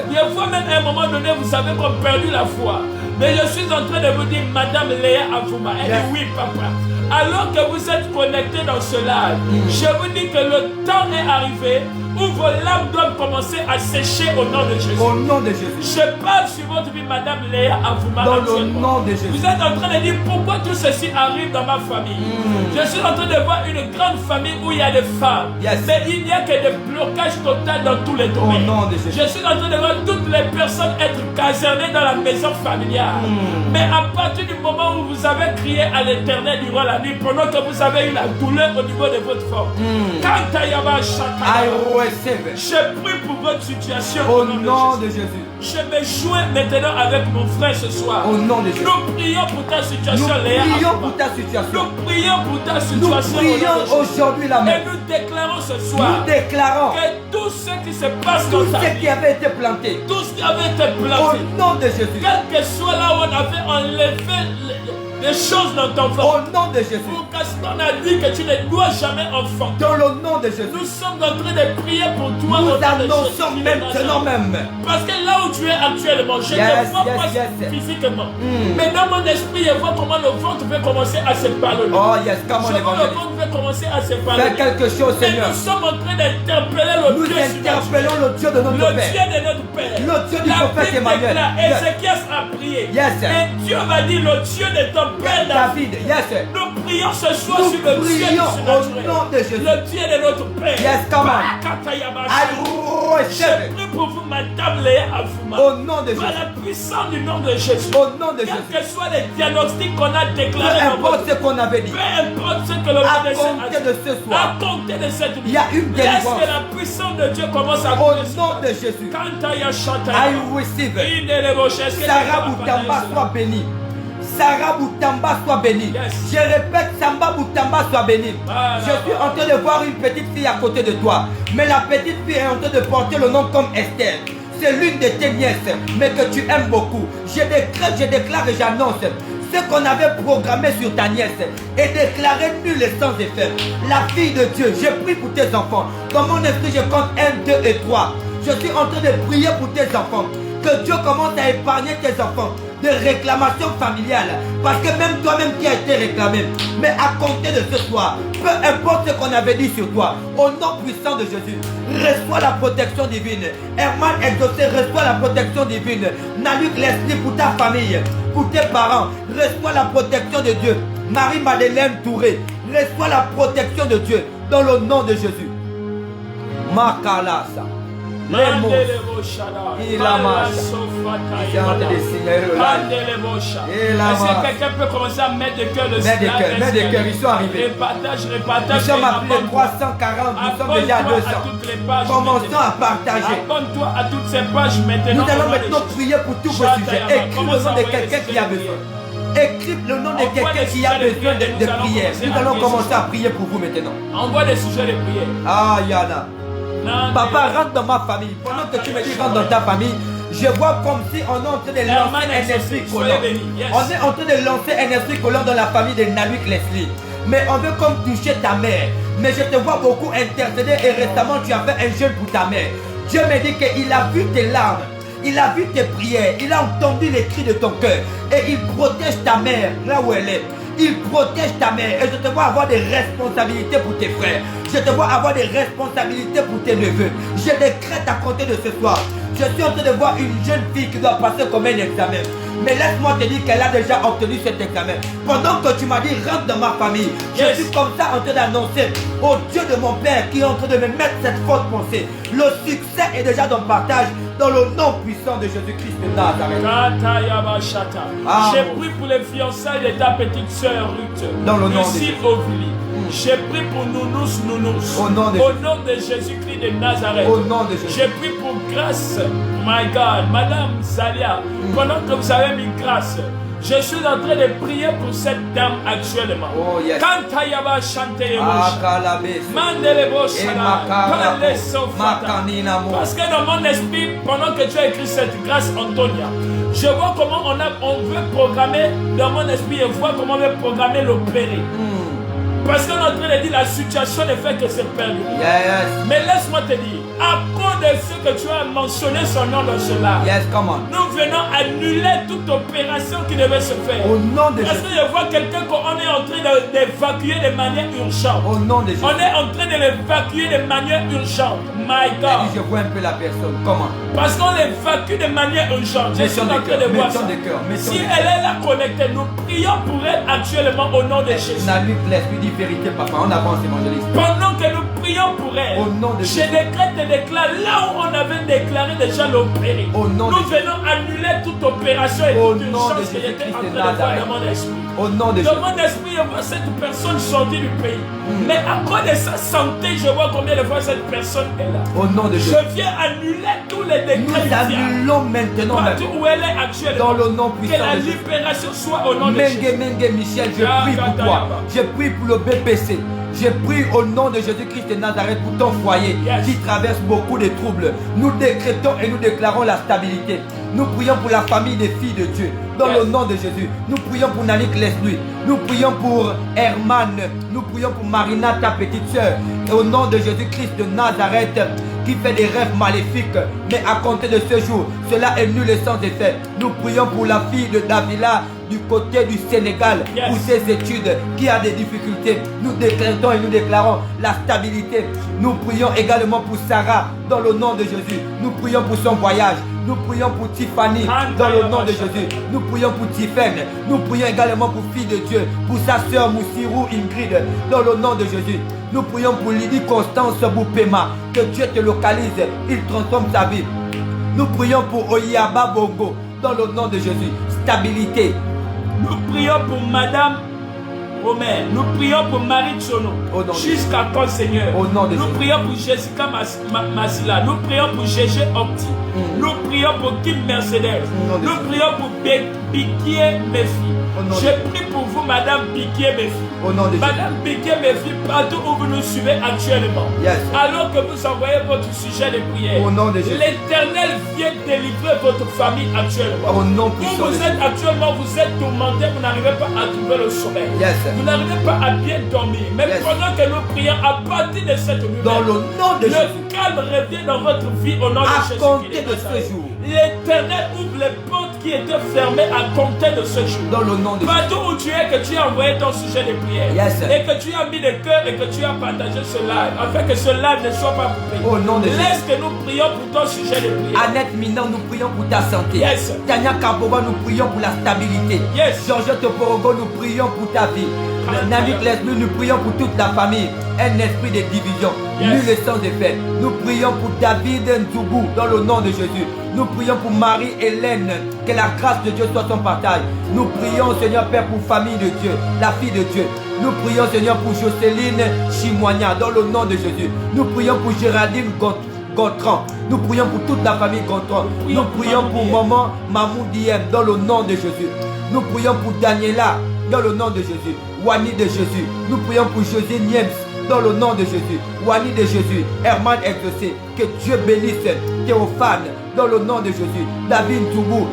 Des fois même à un moment donné, vous savez qu'on a perdu la foi. Mais je suis en train de vous dire, Madame Léa Afouma, elle dit oui, papa. Alors que vous êtes connectés dans ce live, je vous dis que le temps est arrivé où vos larmes doivent commencer à sécher au nom de Jésus. Au nom de Jésus. Je parle sur votre vie, Madame Léa Afouma. Dans le nom de Jésus. Vous êtes en train de dire pourquoi tout ceci arrive dans ma famille. Je suis en train de voir une grande famille où il y a des femmes. Mais il n'y a que des blocages totaux dans tous les domaines. Au nom de Jésus. Je suis en train de voir toutes les personnes être casernées dans la maison familiale. Mais à partir du moment où vous avez crié à l'Éternel durant la nuit, pendant que vous avez eu la douleur au niveau de votre forme, quand il y avait je prie pour votre situation. Au nom de Jésus. Je me joins maintenant avec mon frère ce soir. Au nom de Jésus. Nous prions pour ta situation, Léa. Nous prions pour ta situation. Nous prions pour ta situation. Nous prions aujourd'hui la main. Et nous déclarons ce soir. Nous déclarons que tout ce qui se passe dans ta vie, tout ce qui avait été planté, tout ce qui avait été planté, au nom de Jésus, quel que soit là où on avait enlevé des choses dans ton ventre. Au nom de Jésus. Pour qu'on a dit que tu ne dois jamais enfanter. Dans le nom de Jésus. Nous sommes en train de prier pour toi. Nous annonçons maintenant même. Parce que là où tu es actuellement, je ne vois pas physiquement. Mais dans mon esprit, je vois comment le ventre veut commencer à se ballonner. Oh yes, comment je vois le ventre veut commencer à se ballonner. Fais quelque chose, Seigneur. Et nous sommes en train d'interpeller le Dieu. Nous interpellons le Dieu de notre Père. Le Dieu de notre Père. Le Dieu du prophète Emmanuel. Ézéchias a prié. Et Dieu va dire le Dieu de ton Père David. Nous prions ce soir sur le Dieu au nom de Jésus. Le Dieu de notre Père. Come on. Je prie pour vous, Madame Léa Afouma. Au nom de Jésus. Par la puissance du nom de Jésus. Au nom de Jésus. Quels que soient les diagnostics qu'on a déclarés. Peu importe ce qu'on avait dit. Peu importe ce que le médecin a dit. À compter de ce soir. À compter de cette nuit. Il y a une délivrance. Laisse que la puissance de Dieu commence à au nom de Jésus. Quand il y a chanté. I receive. Sarah Boutamba soit bénie. Sarah Boutamba soit bénie. Je répète, Samba Boutamba soit bénie. Je suis en train de voir une petite fille à côté de toi. Mais la petite fille est en train de porter le nom comme Esther. C'est l'une de tes nièces, mais que tu aimes beaucoup. Je déclare et j'annonce ce qu'on avait programmé sur ta nièce est déclaré nul et sans effet. La fille de Dieu, je prie pour tes enfants. Dans mon esprit, je compte 1, 2 et 3. Je suis en train de prier pour tes enfants. Que Dieu commence à épargner tes enfants de réclamations familiales. Parce que même toi-même qui as été réclamé. Mais à compter de ce soir, peu importe ce qu'on avait dit sur toi, au nom puissant de Jésus, reçois la protection divine. Herman Exaucé, reçois la protection divine. Naluk Leslie pour ta famille, pour tes parents, reçois la protection de Dieu. Marie-Madeleine Touré, reçois la protection de Dieu dans le nom de Jésus. Makalasa. Les mots. Il a marché. Est-ce que quelqu'un peut commencer à mettre de cœur le Mets de cœur, ils sont arrivés. Nous sommes à plus de 340, nous sommes déjà à 200. Commençons à partager. Abonne-toi à toutes ces pages maintenant. Nous allons maintenant prier pour tout vos sujets. Écris le nom de quelqu'un qui a besoin. Écris le nom de quelqu'un qui a besoin de prière. Nous allons commencer à prier pour vous maintenant. Envoie des sujets de prière. Ah, Yana. Papa, rentre dans ma famille. Pendant que tu me dis rentre dans ta famille, je vois comme si on est en train de lancer un esprit collant. On est en train de lancer un esprit collant dans la famille de Naluk Leslie. Mais on veut comme toucher ta mère. Mais je te vois beaucoup intercéder et récemment tu as fait un jeûne pour ta mère. Dieu me dit qu'il a vu tes larmes. Il a vu tes prières. Il a entendu les cris de ton cœur. Et il protège ta mère là où elle est. Il protège ta mère. Et je te vois avoir des responsabilités pour tes frères. Je te vois avoir des responsabilités pour tes neveux. Je décrète à compter de ce soir. Je suis en train de voir une jeune fille qui doit passer comme un examen. Mais laisse-moi te dire qu'elle a déjà obtenu cet examen. Pendant que tu m'as dit rentre dans ma famille, je suis comme ça en train d'annoncer au Dieu de mon Père qui est en train de me mettre cette fausse pensée. Le succès est déjà dans le partage dans le nom puissant de Jésus-Christ de Nazareth. J'ai prié pour les fiançailles de ta petite sœur Ruth. Dans le nom de Jésus. J'ai prié pour Nounous. Au nom de Jésus-Christ de Nazareth. Au nom de Jésus. J'ai prié pour grâce. My God, Madame Zalia, pendant que vous avez mis grâce, je suis en train de prier pour cette dame actuellement. Oh yes. Kantayaba chante parce que dans mon esprit, pendant que tu as écrit cette grâce, Antonia, je vois comment on veut programmer dans mon esprit, je vois comment on veut programmer l'opérer. Parce qu'on est en train de dire la situation ne fait que se perdre. Yes. Mais laisse-moi te dire, à cause de ce que tu as mentionné son nom dans cela, yes, come on. nous venons annuler toute opération qui devait se faire. Au nom de Jésus. Parce que je vois quelqu'un qu'on est en train d'évacuer de manière urgente. Au nom de Jésus. On est en train de l'évacuer de manière urgente. My God. Je vois un peu la personne. Comment? Parce qu'on l'évacue de manière urgente. Je suis en train de voir ça. Si elle est là connectée, nous prions pour elle actuellement au nom de Jésus. Naluk Leslie dit vérité, papa. On avance, évangéliste. Pendant que nous prions pour elle, au nom de je décrète et déclare là où on avait déclaré déjà l'opérer. Nous venons annuler toute opération et toute urgence qui était en train de faire dans mon esprit. Au nom de Jésus. Dans mon esprit, je vois cette personne sortir du pays. Mais à cause de sa santé, je vois combien de fois cette personne est là. Au nom de Jésus. Je viens annuler tous les décrets. Nous annulons maintenant. Partout où elle est actuellement. Dans le nom puissant que la libération soit au nom de Jésus. Mengue Michel, je prie pour toi. Je prie pour le BPC. Je prie au nom de Jésus-Christ de Nazareth pour ton foyer qui traverse beaucoup de troubles. Nous décrétons et nous déclarons la stabilité. Nous prions pour la famille des filles de Dieu. Dans le nom de Jésus. Nous prions pour Naluk Leslie. Nous prions pour Herman. Nous prions pour Marina, ta petite soeur. Et au nom de Jésus-Christ de Nazareth, qui fait des rêves maléfiques. Mais à compter de ce jour, cela est nul et sans effet. Nous prions pour la fille de Davila du côté du Sénégal pour ses études qui a des difficultés. Nous décrétons et nous déclarons la stabilité. Nous prions également pour Sarah dans le nom de Jésus. Nous prions pour son voyage. Nous prions pour Tiffany dans le nom de Jésus. Nous prions pour Tiffany. Nous prions également pour fille de Dieu, pour sa soeur Moussirou Ingrid dans le nom de Jésus. Nous prions pour Lydie Constance Boupema. Que Dieu te localise, il transforme sa vie. Nous prions pour Oyaba Bongo dans le nom de Jésus. Stabilité. Nous prions pour Madame Omer. Nous prions pour Marie Tchono. Jusqu'à quand, Seigneur? Nous prions pour Jessica Masila. Nous prions pour Gégé Opti. Nous prions pour Kim Mercedes. Nous prions pour Bikié Mefi. Je prie pour vous, Madame Biquier Méfi. Au nom de Madame Biquier Méfi, partout où vous nous suivez actuellement, alors que vous envoyez votre sujet de prière, l'Éternel vient délivrer votre famille actuellement. Au nom où vous êtes actuellement, vous êtes tourmenté, vous n'arrivez pas à trouver le sommeil. Vous n'arrivez pas à bien dormir. Mais pendant que nous prions, à partir de cette nuit, dans le nom de Jésus, le calme revient dans votre vie au nom de Jésus. À compter de ce jour, l'Éternel ouvre les portes qui étaient fermées à compter de ce jour. Dans le nom de Jésus. Partout où tu es, que tu as envoyé ton sujet de prière, et que tu as mis le cœur et que tu as partagé ce live, afin que ce live ne soit pas coupé. Au nom de Jésus. Laisse que nous prions pour ton sujet de prière. Annette Minan, nous prions pour ta santé. Tania Kabova, nous prions pour la stabilité. Georgette Porogo, nous prions pour ta vie. Nami Leslie, nous prions pour toute la famille. Un esprit de division, nul sans effet. Nous prions pour David Nzoubou dans le nom de Jésus. Nous prions pour Marie-Hélène, que la grâce de Dieu soit son partage. Nous prions, Seigneur Père, pour famille de Dieu, la fille de Dieu. Nous prions, Seigneur, pour Jocelyne Chimoigna dans le nom de Jésus. Nous prions pour Géraldine Gontran. Nous prions pour toute la famille Gontran. Nous prions pour maman Mamou Diem dans le nom de Jésus. Nous prions pour Daniela dans le nom de Jésus. Wani de Jésus. Nous prions pour José Niems dans le nom de Jésus. Wani de Jésus. Herman Exaucé. Que Dieu bénisse Théophane dans le nom de Jésus. David Toubou.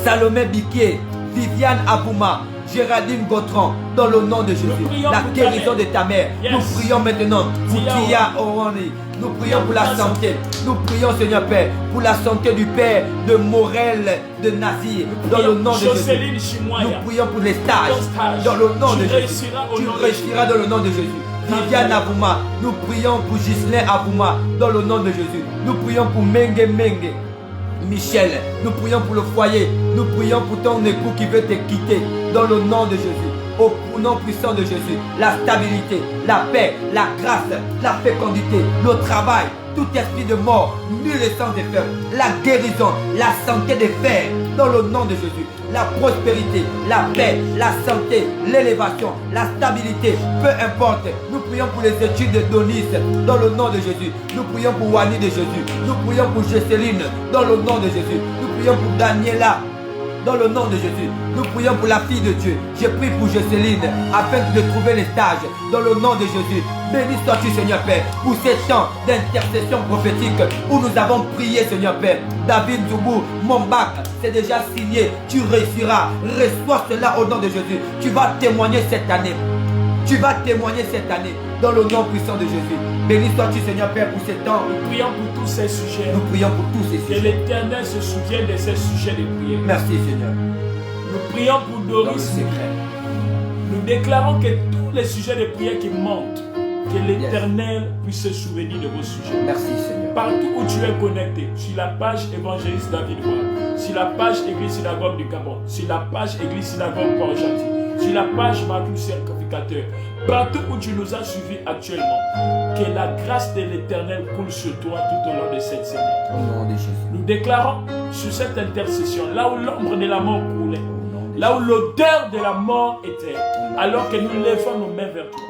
Salomé Biquier. Viviane Abouma. Géraldine Gautran, dans le nom de Jésus, la guérison de ta mère. Nous prions maintenant pour Tia Orani. Nous prions pour la santé. Nous prions, Seigneur Père, pour la santé du Père de Morel de Nazir, dans le nom de Jésus. Nous prions pour les stages, dans le nom de Jésus. Tu réussiras dans le nom de Jésus. Viviane Abouma, nous prions pour Ghislain Abouma, dans le nom de Jésus. Nous prions pour Mengue Michel, nous prions pour le foyer. Nous prions pour ton époux qui veut te quitter. Dans le nom de Jésus. Au nom puissant de Jésus. La stabilité, la paix, la grâce, la fécondité, le travail. Tout esprit de mort, nul et sans effet. La guérison, la santé des fers. Dans le nom de Jésus. La prospérité, la paix, la santé, l'élévation, la stabilité. Peu importe. Nous prions pour les études de Donis. Dans le nom de Jésus. Nous prions pour Wani de Jésus. Nous prions pour Jocelyne. Dans le nom de Jésus. Nous prions pour Daniela. Dans le nom de Jésus, nous prions pour la fille de Dieu. Je prie pour Jocelyne afin de trouver les stages. Dans le nom de Jésus, béni sois-tu, Seigneur Père, pour ces temps d'intercession prophétique où nous avons prié, Seigneur Père. David Zoubou, mon bac, c'est déjà signé. Tu réussiras. Reçois cela au nom de Jésus. Tu vas témoigner cette année. Tu vas témoigner cette année dans le nom puissant de Jésus. Béni sois-tu, Seigneur Père, pour ces temps. Nous prions pour tous ces sujets. Nous prions pour tous ces sujets. Que l'Éternel se souvienne de ces sujets de prière. Merci, Seigneur. Nous prions pour Doris. Nous déclarons que tous les sujets de prière qui montent, que l'Éternel puisse se souvenir de vos sujets. Merci, Seigneur. Partout où tu es connecté, sur la page évangéliste David Bois, sur la page Église Synagogue du Gabon, sur la page Église Synagogue Port-Gentil, sur la page Marcus Sacrificateur, partout où tu nous as suivis actuellement, que la grâce de l'Éternel coule sur toi tout au long de cette semaine. Au nom de Jésus. Nous déclarons sur cette intercession, là où l'ombre de la mort coulait, là où l'odeur de la mort était, alors que nous levons nos mains vers toi,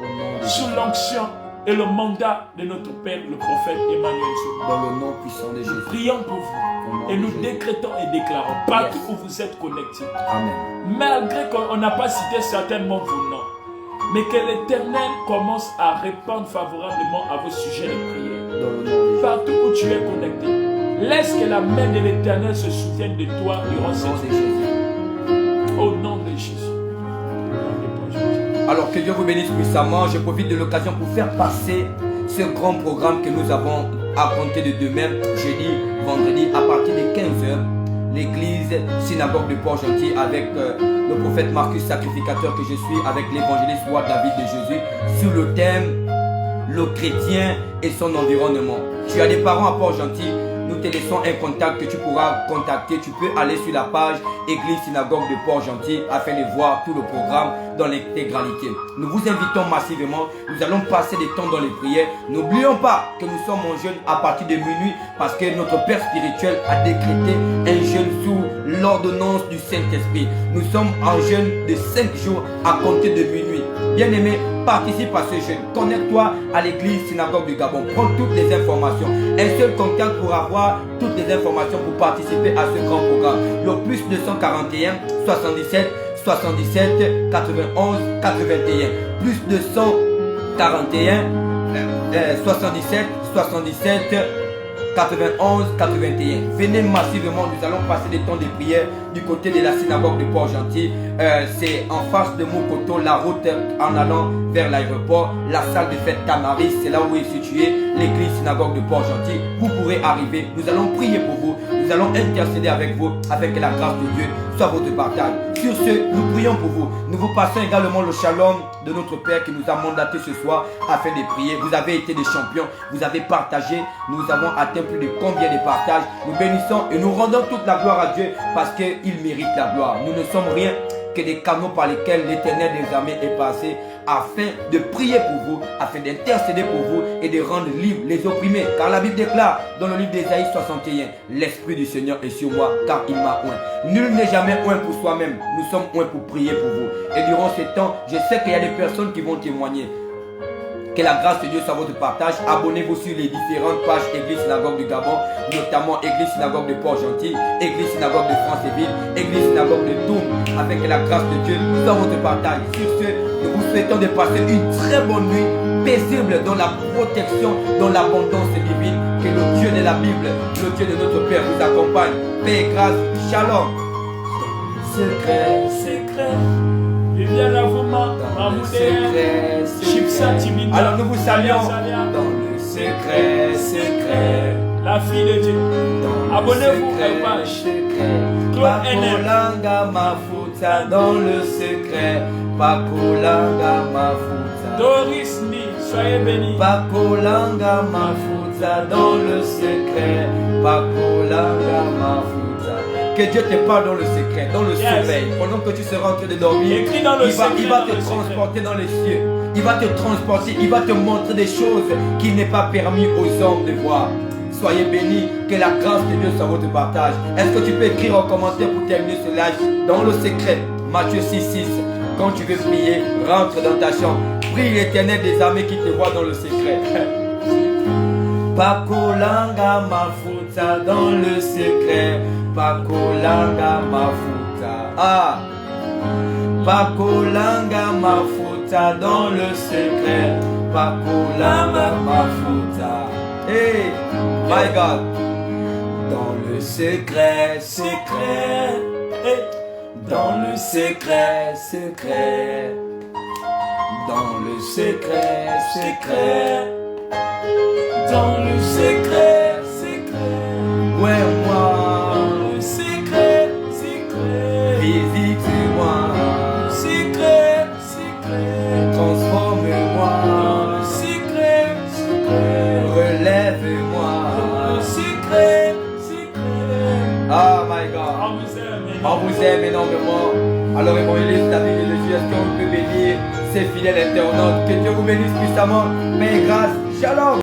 sous l'onction et le mandat de notre Père, le prophète Emmanuel Soubou. Dans le nom puissant de Jésus. Nous prions pour vous et nous décrétons et déclarons partout où vous êtes connectés. Amen. Malgré qu'on n'a pas cité certainement vos noms, mais que l'Éternel commence à répondre favorablement à vos sujets de prière. Partout où tu es connecté, laisse que la main de l'Éternel se souvienne de toi durant cette journée. Au nom de Jésus. Alors que Dieu vous bénisse puissamment. Je profite de l'occasion pour faire passer ce grand programme que nous avons à compter de demain, jeudi, vendredi, à partir de 15h. L'église synagogue de Port-Gentil avec le prophète Marcus Sacrificateur que je suis, avec l'évangéliste roi David de Jésus, sur le thème le chrétien et son environnement. Tu as des parents à Port-Gentil, nous te laissons un contact que tu pourras contacter. Tu peux aller sur la page Église Synagogue de Port-Gentil afin de voir tout le programme dans l'intégralité. Nous vous invitons massivement. Nous allons passer des temps dans les prières. N'oublions pas que nous sommes en jeûne à partir de minuit parce que notre Père spirituel a décrété un jeûne sous l'ordonnance du Saint-Esprit. Nous sommes en jeûne de 5 jours à compter de minuit. Bien-aimé, participe à ce jeûne. Connecte-toi à l'église synagogue du Gabon. Prends toutes les informations. Un seul contact pour avoir toutes les informations pour participer à ce grand programme. Le plus 241 77 77 91 81. Plus 241 77 91 81. Venez massivement, nous allons passer des temps de prière du côté de la synagogue de Port-Gentil. C'est en face de Mokoto, la route en allant vers l'aéroport. La salle de fête Tamaris, c'est là où est située l'église synagogue de Port-Gentil. Vous pourrez arriver, nous allons prier pour vous, nous allons intercéder avec vous afin que la grâce de Dieu soit votre partage. Sur ce, nous prions pour vous. Nous vous passons également le shalom de notre Père qui nous a mandaté ce soir afin de prier. Vous avez été des champions, vous avez partagé, nous avons atteint plus de combien de partages. Nous bénissons et nous rendons toute la gloire à Dieu parce qu'il mérite la gloire. Nous ne sommes rien que des canaux par lesquels l'Éternel des armées est passé afin de prier pour vous, afin d'intercéder pour vous et de rendre libres les opprimés. Car la Bible déclare dans le livre d'Ésaïe 61, l'Esprit du Seigneur est sur moi car il m'a oint. Nul n'est jamais oint pour soi-même, nous sommes oints pour prier pour vous. Et durant ce temps, je sais qu'il y a des personnes qui vont témoigner. Que la grâce de Dieu soit votre partage. Abonnez-vous sur les différentes pages Église Synagogue du Gabon, notamment Église Synagogue de Port-Gentil, Église Synagogue de France-et-Ville, Église Synagogue de Tours, afin que la grâce de Dieu soit votre partage. Sur ce, nous vous souhaitons de passer une très bonne nuit, paisible dans la protection, dans l'abondance divine. Que le Dieu de la Bible, le Dieu de notre Père vous accompagne. Paix et grâce, shalom. Secret, secret. Viviane Avouma, Mamoudé, Chipsa Timini. Alors nous vous saluons dans le secret, secret. La fille de Dieu. Abonnez-vous à la page. Pakolanga Mafuta dans le secret. Pakolanga Mafuta. Doris Ni, soyez bénis. Pakolanga Mafuta dans le secret. Pakolanga Mafuta. Que Dieu te parle dans le secret, dans le sommeil. Pendant que tu seras en train de dormir, il va te transporter dans les cieux. Il va te transporter, il va te montrer des choses qu'il n'est pas permis aux hommes de voir. Soyez bénis, que la grâce de Dieu soit votre partage. Est-ce que tu peux écrire en commentaire pour terminer ce live? Dans le secret, Matthieu 6:6. Quand tu veux prier, rentre dans ta chambre. Prie l'Éternel des armées qui te voit dans le secret. Pakolanga Mafuta dans le secret. Pakolanga Mafuta. Ah. Pakolanga Mafuta dans le secret. Pakolanga Mafuta. Hey, my God. Dans le secret, secret. Hey. Dans le secret, secret. Dans le secret, secret. Dans le secret, secret. Ouais, moi. Dans le secret, secret. Visite-moi. Secret, secret. Transforme-moi. Dans le secret, secret. Relève-moi. Dans le secret, secret. Oh my God. On vous aime énormément. Alors, évangéliste David et le Dieu, est-ce qu'on peut bénir ces fidèles internautes? Que Dieu vous bénisse puissamment. Mais grâce, shalom.